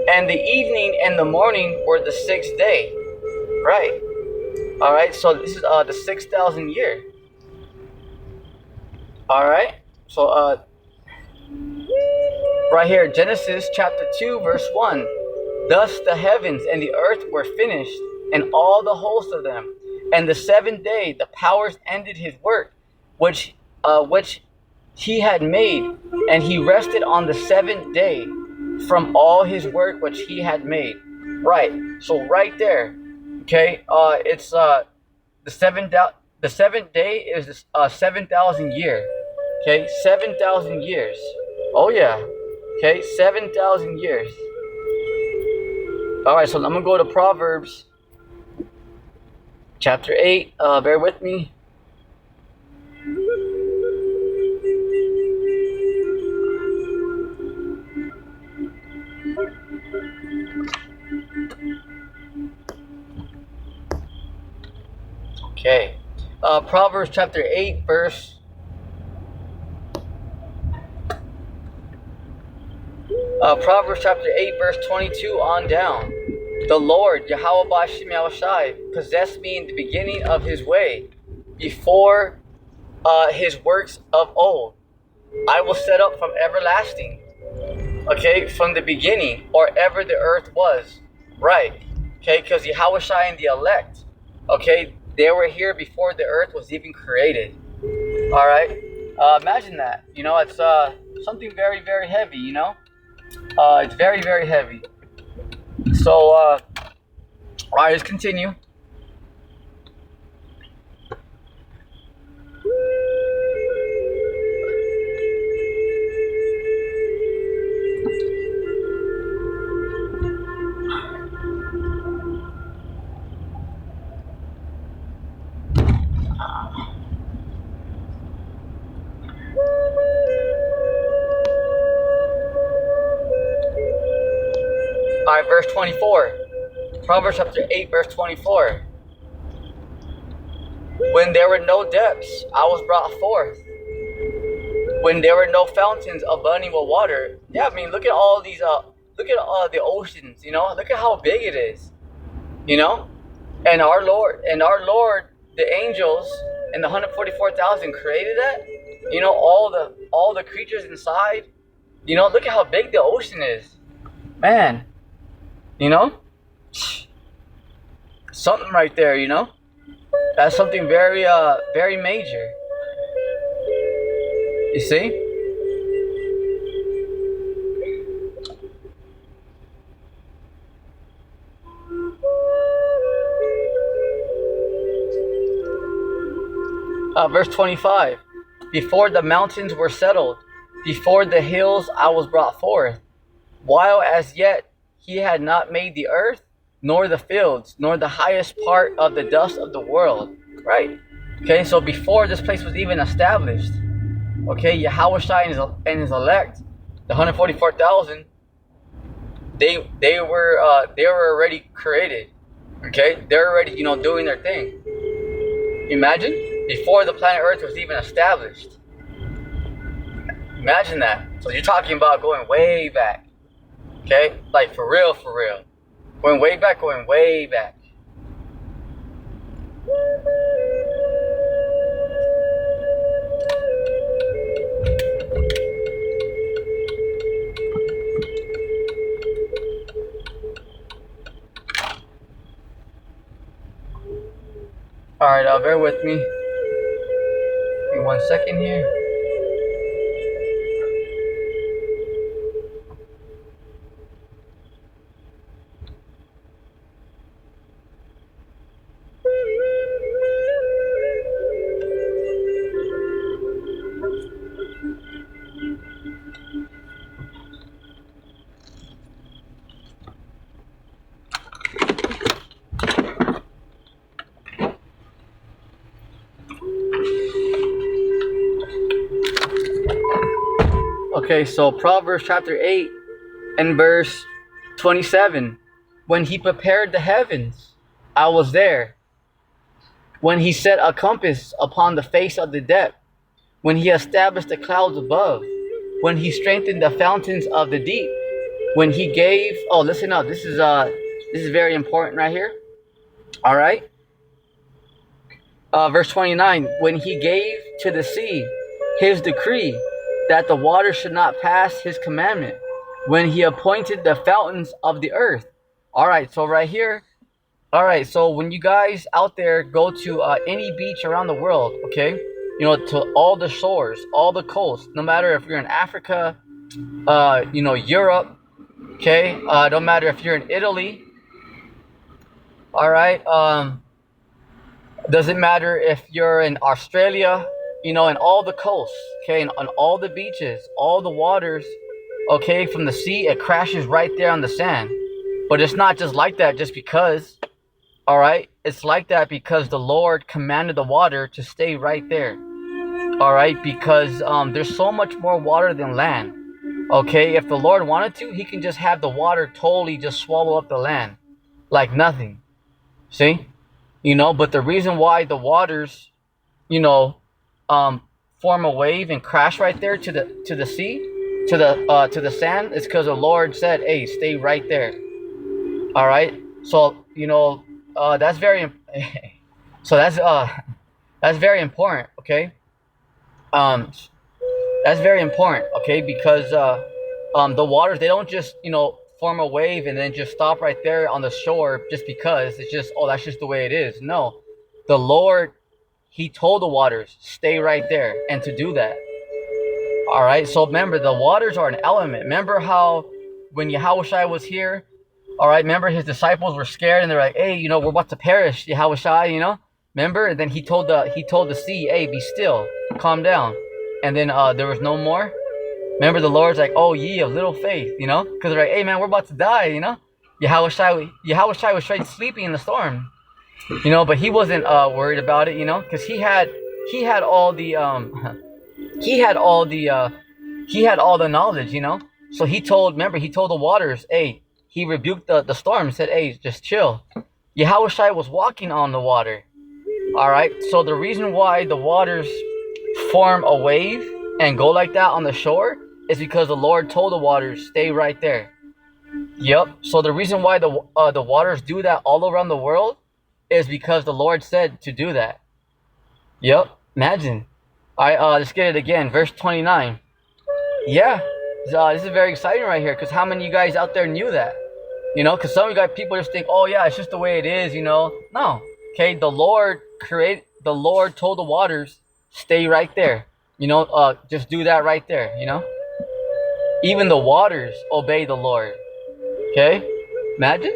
And the evening and the morning were the sixth day. Right. All right. So this is the 6,000 year. All right. So right here, Genesis chapter 2, verse 1. Thus the heavens and the earth were finished, and all the host of them. And the seventh day the powers ended his work, which he had made, and he rested on the seventh day from all his work which he had made. Right. So right there, okay. It's the seventh day is 7,000 year. Okay, 7,000 years. Oh yeah. Okay, 7,000 years. All right. So I'm gonna go to Proverbs chapter 8. Bear with me. Okay. Proverbs chapter 8, verse. Proverbs chapter 8, verse 22 on down. The Lord, Yahweh B'Shem Yahushai, possessed me in the beginning of his way, before his works of old. I will set up from everlasting. Okay, from the beginning, or ever the earth was. Right. Okay, because Yahushai and the elect, okay, they were here before the earth was even created. All right. Imagine that. It's something very, very heavy. It's very, very heavy. So, all right, let's continue. All right, verse 24. Proverbs chapter 8, verse 24. When there were no depths, I was brought forth. When there were no fountains abounding with water. Yeah, I mean, look at all these. Look at all the oceans. Look at how big it is. And our Lord, the angels and the 144,000 created that. All the creatures inside. Look at how big the ocean is, man. Something right there, that's something very very major. You see? Verse 25. Before the mountains were settled, before the hills I was brought forth, while as yet he had not made the earth, nor the fields, nor the highest part of the dust of the world. Right. Okay, so before this place was even established, okay, Yahushua and his elect, The 144,000, they were already created. Okay, they're already doing their thing. Imagine before the planet Earth was even established. Imagine that. So you're talking about going way back. Okay, like for real, going way back, going way back. All right, bear with me. Give me 1 second here. Okay, so Proverbs chapter 8 and verse 27. When he prepared the heavens, I was there. When he set a compass upon the face of the depth, when he established the clouds above, when he strengthened the fountains of the deep, when he gave, oh, listen up, this is very important right here. All right. Verse 29, when he gave to the sea his decree that the water should not pass his commandment, when he appointed the fountains of the earth. All right, so right here, all right, so when you guys out there go to any beach around the world, okay, to all the shores, all the coasts, no matter if you're in Africa, Europe, okay, don't matter if you're in Italy, all right, doesn't matter if you're in Australia, in all the coasts, okay, and on all the beaches, all the waters, okay, from the sea, it crashes right there on the sand. But it's not just like that just because, all right, it's like that because the Lord commanded the water to stay right there, all right, because there's so much more water than land, okay. If the Lord wanted to, he can just have the water totally just swallow up the land like nothing, see, but the reason why the waters, form a wave and crash right there to the sea, to the sand, is because the Lord said, hey, stay right there. All right, so that's very so that's very important, okay. That's very important, okay, because the waters, they don't just form a wave and then just stop right there on the shore just because it's just, oh, that's just the way it is. No, the Lord, he told the waters, stay right there, and to do that. All right, so remember, the waters are an element. Remember how when Yahushua was here, all right, remember his disciples were scared and they're like, hey, we're about to perish, Yahushua, remember? And then he told the sea, hey, be still, calm down. And then there was no more. Remember, the Lord's like, oh, ye of little faith, because they're like, hey, man, we're about to die, Yahushua was straight sleeping in the storm, but he wasn't worried about it, because he had all the he had all the knowledge, So he told the waters, hey, he rebuked the storm, said, hey, just chill. Yahushua was walking on the water. All right, so the reason why the waters form a wave and go like that on the shore is because the Lord told the waters, stay right there. Yep. So the reason why the waters do that all around the world is because the Lord said to do that. Yep. Imagine. All right. Let's get it again. Verse 29. Yeah. This is very exciting right here, because how many of you guys out there knew that? Because some of you guys, people just think, oh yeah, it's just the way it is. No. Okay. The Lord told the waters, stay right there. Just do that right there. Even the waters obey the Lord. Okay? Imagine?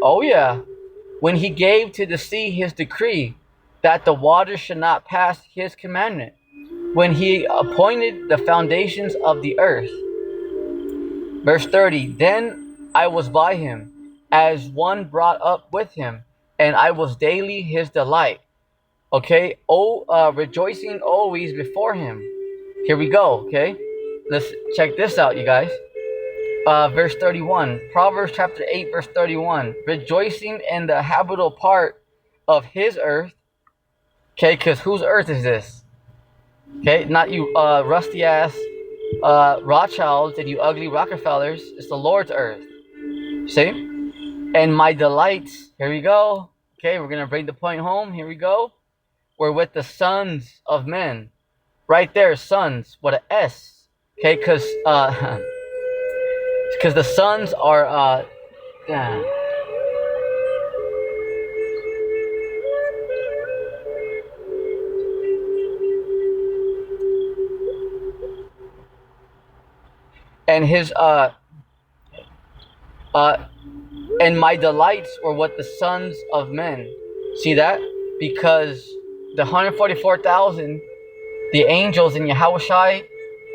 Oh yeah. When he gave to the sea his decree that the waters should not pass his commandment, when he appointed the foundations of the earth. Verse 30, then I was by him, as one brought up with him, and I was daily his delight. Okay, rejoicing always before him. Here we go, okay? let's check this out, you guys. Verse 31. Proverbs chapter 8, verse 31. Rejoicing in the habitable part of his earth. Okay, because whose earth is this? Okay, not you rusty ass Rothschilds and you ugly Rockefellers. It's the Lord's earth. See? And my delights, here we go. Okay, we're going to bring the point home. Here we go. We're with the sons of men. Right there, sons, with an S. Okay, because the sons are and his and my delights were what the sons of men. See that? Because the 144,000, the angels in Yahushai,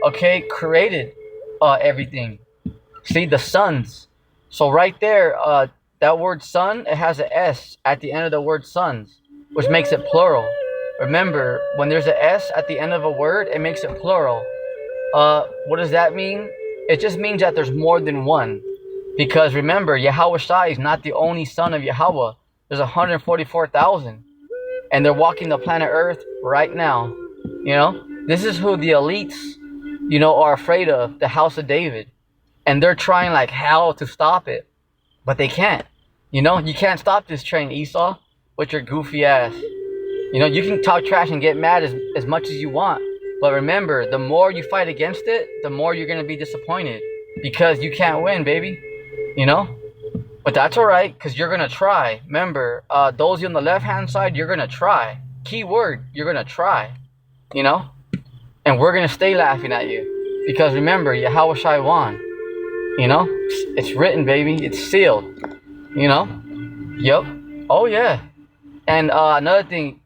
okay, created everything. See, the sons. So right there, that word son, it has an S at the end of the word sons, which makes it plural. Remember, when there's an S at the end of a word, it makes it plural. What does that mean? It just means that there's more than one. Because remember, Yahushai is not the only son of Yahweh. There's 144,000. And they're walking the planet Earth right now. You know? This is who the elites, you know, are afraid of. The house of David. And they're trying like hell to stop it. But they can't. You know? You can't stop this train, Esau. With your goofy ass. You know, you can talk trash and get mad as much as you want. But remember, the more you fight against it, the more you're going to be disappointed. Because you can't win, baby. You know? But that's alright, because you're going to try. Remember, those of you on the left-hand side, you're going to try. Key word, you're going to try. You know? And we're going to stay laughing at you. Because remember, Yahushai won. You know? It's written, baby. It's sealed. You know? Yep. Oh, yeah. And another thing,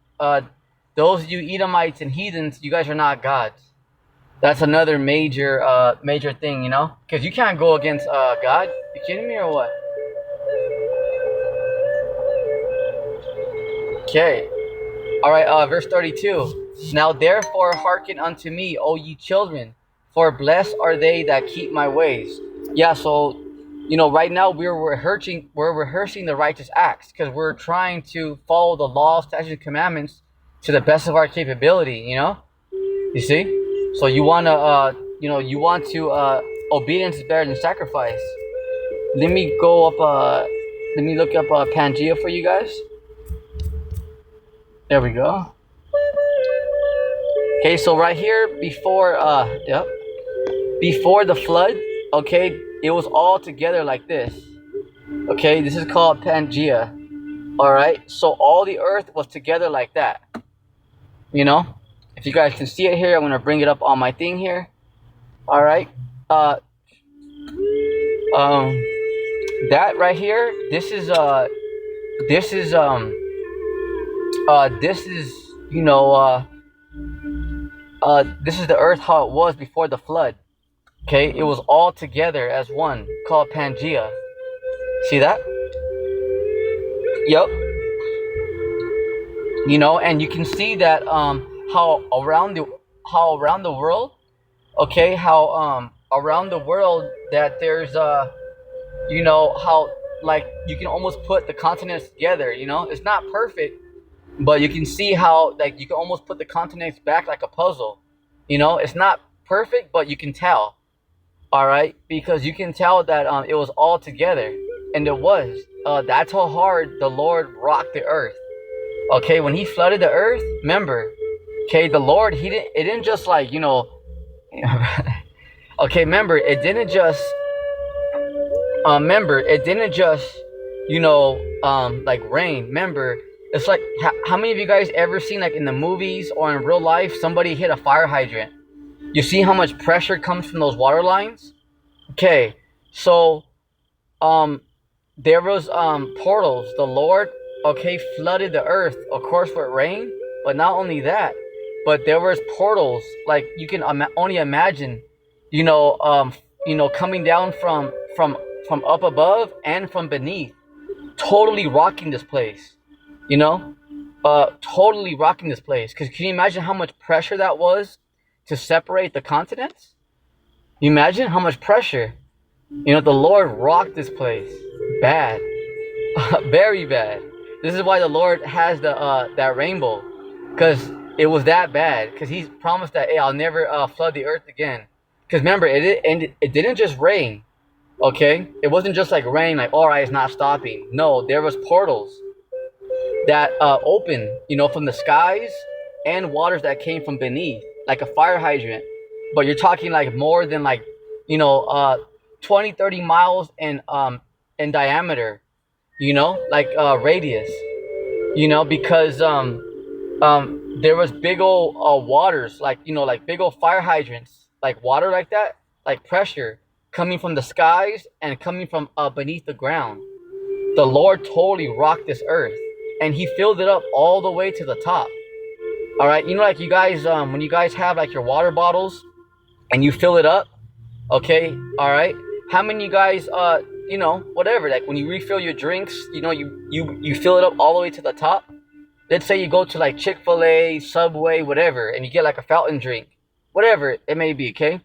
those of you Edomites and heathens, you guys are not gods. That's another major thing, you know? Because you can't go against God. You kidding me or what? Okay. Alright, verse 32. Now therefore hearken unto me, O ye children, for blessed are they that keep my ways. Yeah, so, you know, right now we're rehearsing the righteous acts because we're trying to follow the laws, statutes, and commandments to the best of our capability, you know? You see? So you want to, obedience is better than sacrifice. Let me go up, let me look up Pangea for you guys. There we go. Okay, so right here, before the flood, okay, it was all together like this. Okay, this is called Pangea. Alright, so all the earth was together like that. You know? If you guys can see it here, I'm going to bring it up on my thing here. Alright. That right here, this is, you know, this is the earth how it was before the flood. Okay, it was all together as one, called Pangea. See that? Yep. You know, and you can see that how around the world, okay, how around the world that there's you know, how like you can almost put the continents together, you know? It's not perfect, but you can see how like you can almost put the continents back like a puzzle. You know, it's not perfect, but you can tell. All right, because you can tell that it was all together, and it was. That's how hard the Lord rocked the earth. Okay, when He flooded the earth, remember, okay, the Lord, it didn't just like, you know, okay, remember, it didn't just, you know, like rain. Remember, it's like, how many of you guys ever seen like in the movies or in real life, somebody hit a fire hydrant? You see how much pressure comes from those water lines? Okay, so there was portals. The Lord, okay, flooded the earth, of course, with rain. But not only that, but there was portals. Like you can only imagine, you know, coming down from up above and from beneath, totally rocking this place. You know, totally rocking this place. Because can you imagine how much pressure that was to separate the continents? You imagine how much pressure. The Lord rocked this place bad, very bad. This is why the Lord has that rainbow, because it was that bad. Because He's promised that, hey, I'll never flood the earth again. Because remember, it didn't just rain. Okay, it wasn't just like rain, like all right, it's not stopping. No, there was portals that opened, from the skies, and waters that came from beneath, like a fire hydrant. But you're talking like more than like, you know, uh, 20, 30 miles in diameter, like radius, because there was big old waters, like, like big old fire hydrants, like water like that, like pressure coming from the skies and coming from beneath the ground. The Lord totally rocked this earth, and He filled it up all the way to the top. All right, like you guys, when you guys have like your water bottles and you fill it up, okay, all right. How many of you guys, whatever, like when you refill your drinks, you fill it up all the way to the top. Let's say you go to like Chick-fil-A, Subway, whatever, and you get like a fountain drink, whatever it may be, okay.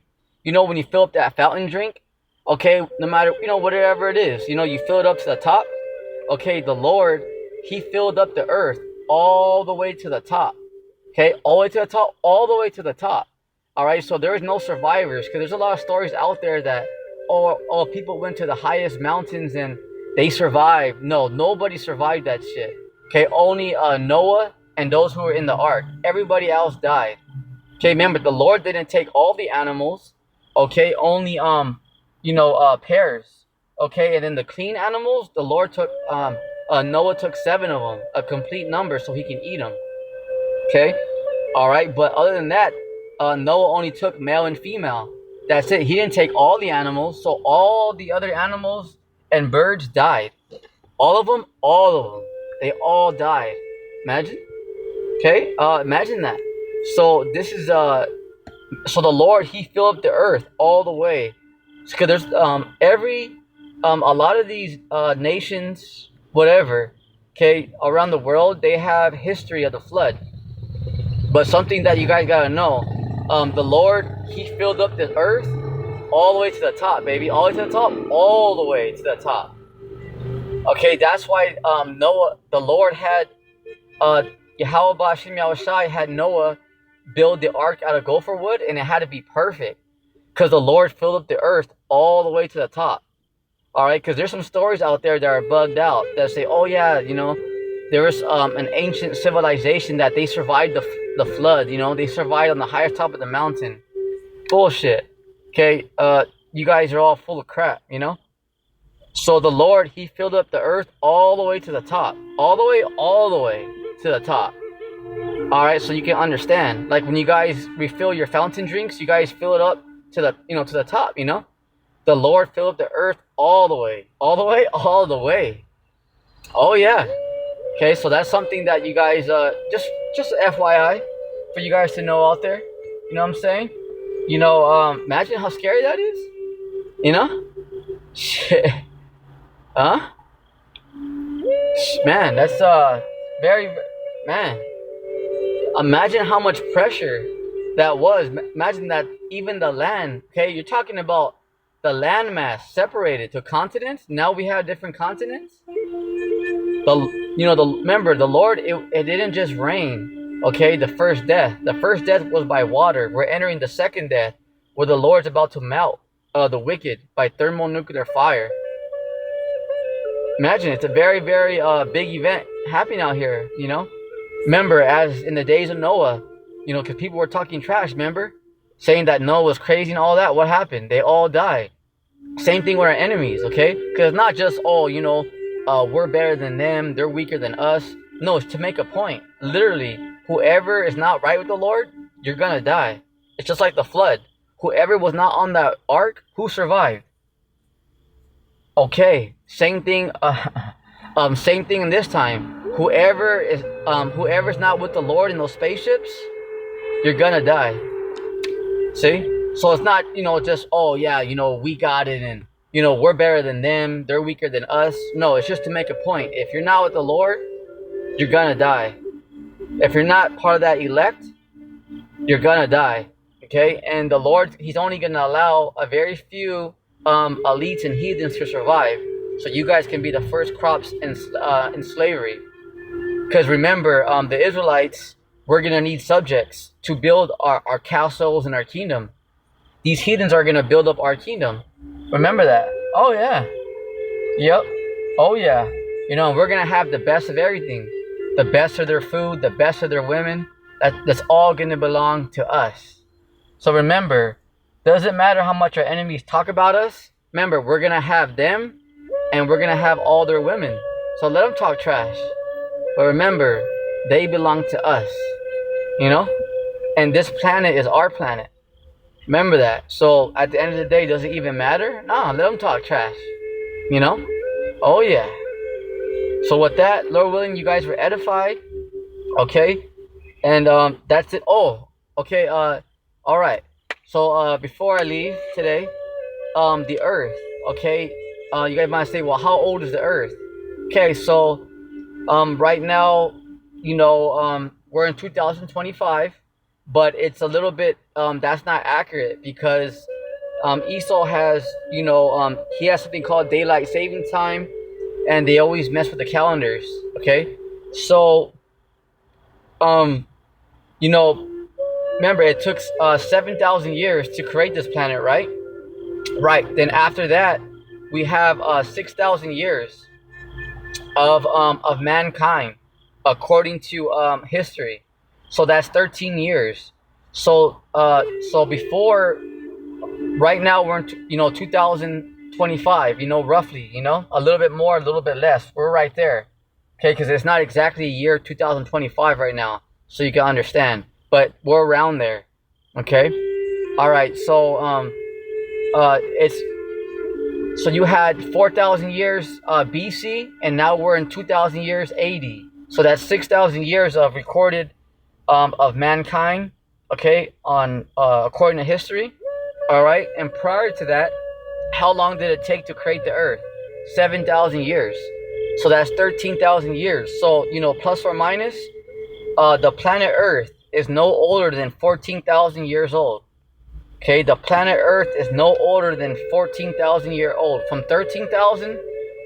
When you fill up that fountain drink, okay, no matter, whatever it is, you fill it up to the top. Okay, the Lord, He filled up the earth all the way to the top. Okay, all the way to the top, all the way to the top. All right, so there is no survivors, because there's a lot of stories out there that, people went to the highest mountains and they survived. No, nobody survived that shit. Okay, only Noah and those who were in the ark. Everybody else died. Okay, remember, the Lord didn't take all the animals. Okay, only pairs. Okay, and then the clean animals, the Lord took Noah took 7 of them, a complete number, so he can eat them. Okay, all right, but other than that, Noah only took male and female. That's it. He didn't take all the animals, so all the other animals and birds died. All of them, they all died. Imagine. Okay, imagine that. So this is so the Lord, He filled up the earth all the way. Because there's a lot of these nations, whatever, okay, around the world, they have history of the flood. But something that you guys gotta know, the Lord, He filled up the earth all the way to the top, baby, all the way to the top, all the way to the top. Okay, that's why Noah, the Lord had Yahweh Bashim Yahushai had Noah build the ark out of gopher wood, and it had to be perfect, because the Lord filled up the earth all the way to the top. All right, because there's some stories out there that are bugged out that say, oh yeah, there was an ancient civilization that they survived the flood. They survived on the highest top of the mountain. Bullshit. Okay, you guys are all full of crap. So the Lord, He filled up the earth all the way to the top, all the way to the top. All right, so you can understand. Like when you guys refill your fountain drinks, you guys fill it up to the to the top. The Lord filled up the earth all the way. Oh yeah. Okay, so that's something that you guys just FYI for you guys to know out there. You know what I'm saying? Imagine how scary that is. Shit. Huh? Man, that's very, man. Imagine how much pressure that was. Imagine that even the land. Okay, you're talking about the landmass separated to continents. Now we have different continents. Remember, the Lord, it didn't just rain. Okay, the first death was by water. We're entering the second death, where the Lord's about to melt the wicked by thermonuclear fire. Imagine, it's a very, very big event happening out here. Remember, as in the days of Noah, because people were talking trash. Remember, saying that Noah was crazy and all that. What happened? They all died. Same thing with our enemies. Okay, because it's not just we're better than them, they're weaker than us. No, it's to make a point. Literally, whoever is not right with the Lord, you're gonna die. It's just like the flood. Whoever was not on that ark, who survived? Okay, same thing. Same thing in this time. Whoever's not with the Lord in those spaceships, you're gonna die. See? So it's not, just, oh yeah, we got it, and we're better than them, they're weaker than us. No, it's just to make a point. If you're not with the Lord, you're gonna die. If you're not part of that elect, you're gonna die. Okay, and the Lord, He's only going to allow a very few elites and heathens to survive, so you guys can be the first crops in slavery. Because remember, the Israelites, we're going to need subjects to build our castles and our kingdom. These heathens are going to build up our kingdom. Remember that. Oh, yeah. Yep. Oh, yeah. You know, we're going to have the best of everything. The best of their food, the best of their women. That's all going to belong to us. So remember, doesn't matter how much our enemies talk about us. Remember, we're going to have them, and we're going to have all their women. So let them talk trash. But remember, they belong to us. You know? And this planet is our planet. Remember that. So at the end of the day, does it even matter? No, let them talk trash. You know? Oh, yeah. So with that, Lord willing, you guys were edified. Okay? And that's it. Oh, okay. All right. So before I leave today, the Earth. Okay. You guys might say, well, how old is the Earth? Okay. So right now, you know, we're in 2025, but it's a little bit that's not accurate because Esau has, you know, he has something called daylight saving time, and they always mess with the calendars. Okay. So you know, remember, it took 7,000 years to create this planet, right? Right. Then after that, we have 6,000 years of mankind, according to history. So that's 13 years. So so before, right now we're in, you know, 2025. You know, roughly. You know, a little bit more, a little bit less. We're right there. Okay, because it's not exactly year 2025 right now, so you can understand. But we're around there. Okay. All right. So it's so you had 4,000 years BC, and now we're in 2,000 years AD. So that's 6,000 years of recorded of mankind. Okay, on according to history. All right, and prior to that, how long did it take to create the Earth? 7,000 years. So that's 13,000 years. So you know, plus or minus, the planet Earth is no older than 14,000 years old. Okay, the planet Earth is no older than 14,000 years old, from 13,000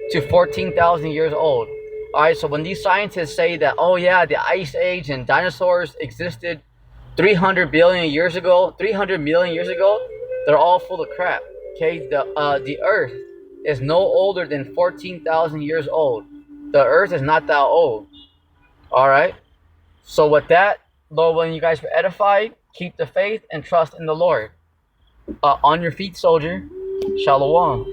to 14,000 years old. All right, so when these scientists say that, oh yeah, the Ice Age and dinosaurs existed 300 billion years ago, 300 million years ago, they're all full of crap. Okay, the Earth is no older than 14,000 years old. The Earth is not that old. All right. So with that, Lord, when you guys were edified, keep the faith and trust in the Lord. On your feet, soldier. Shalom.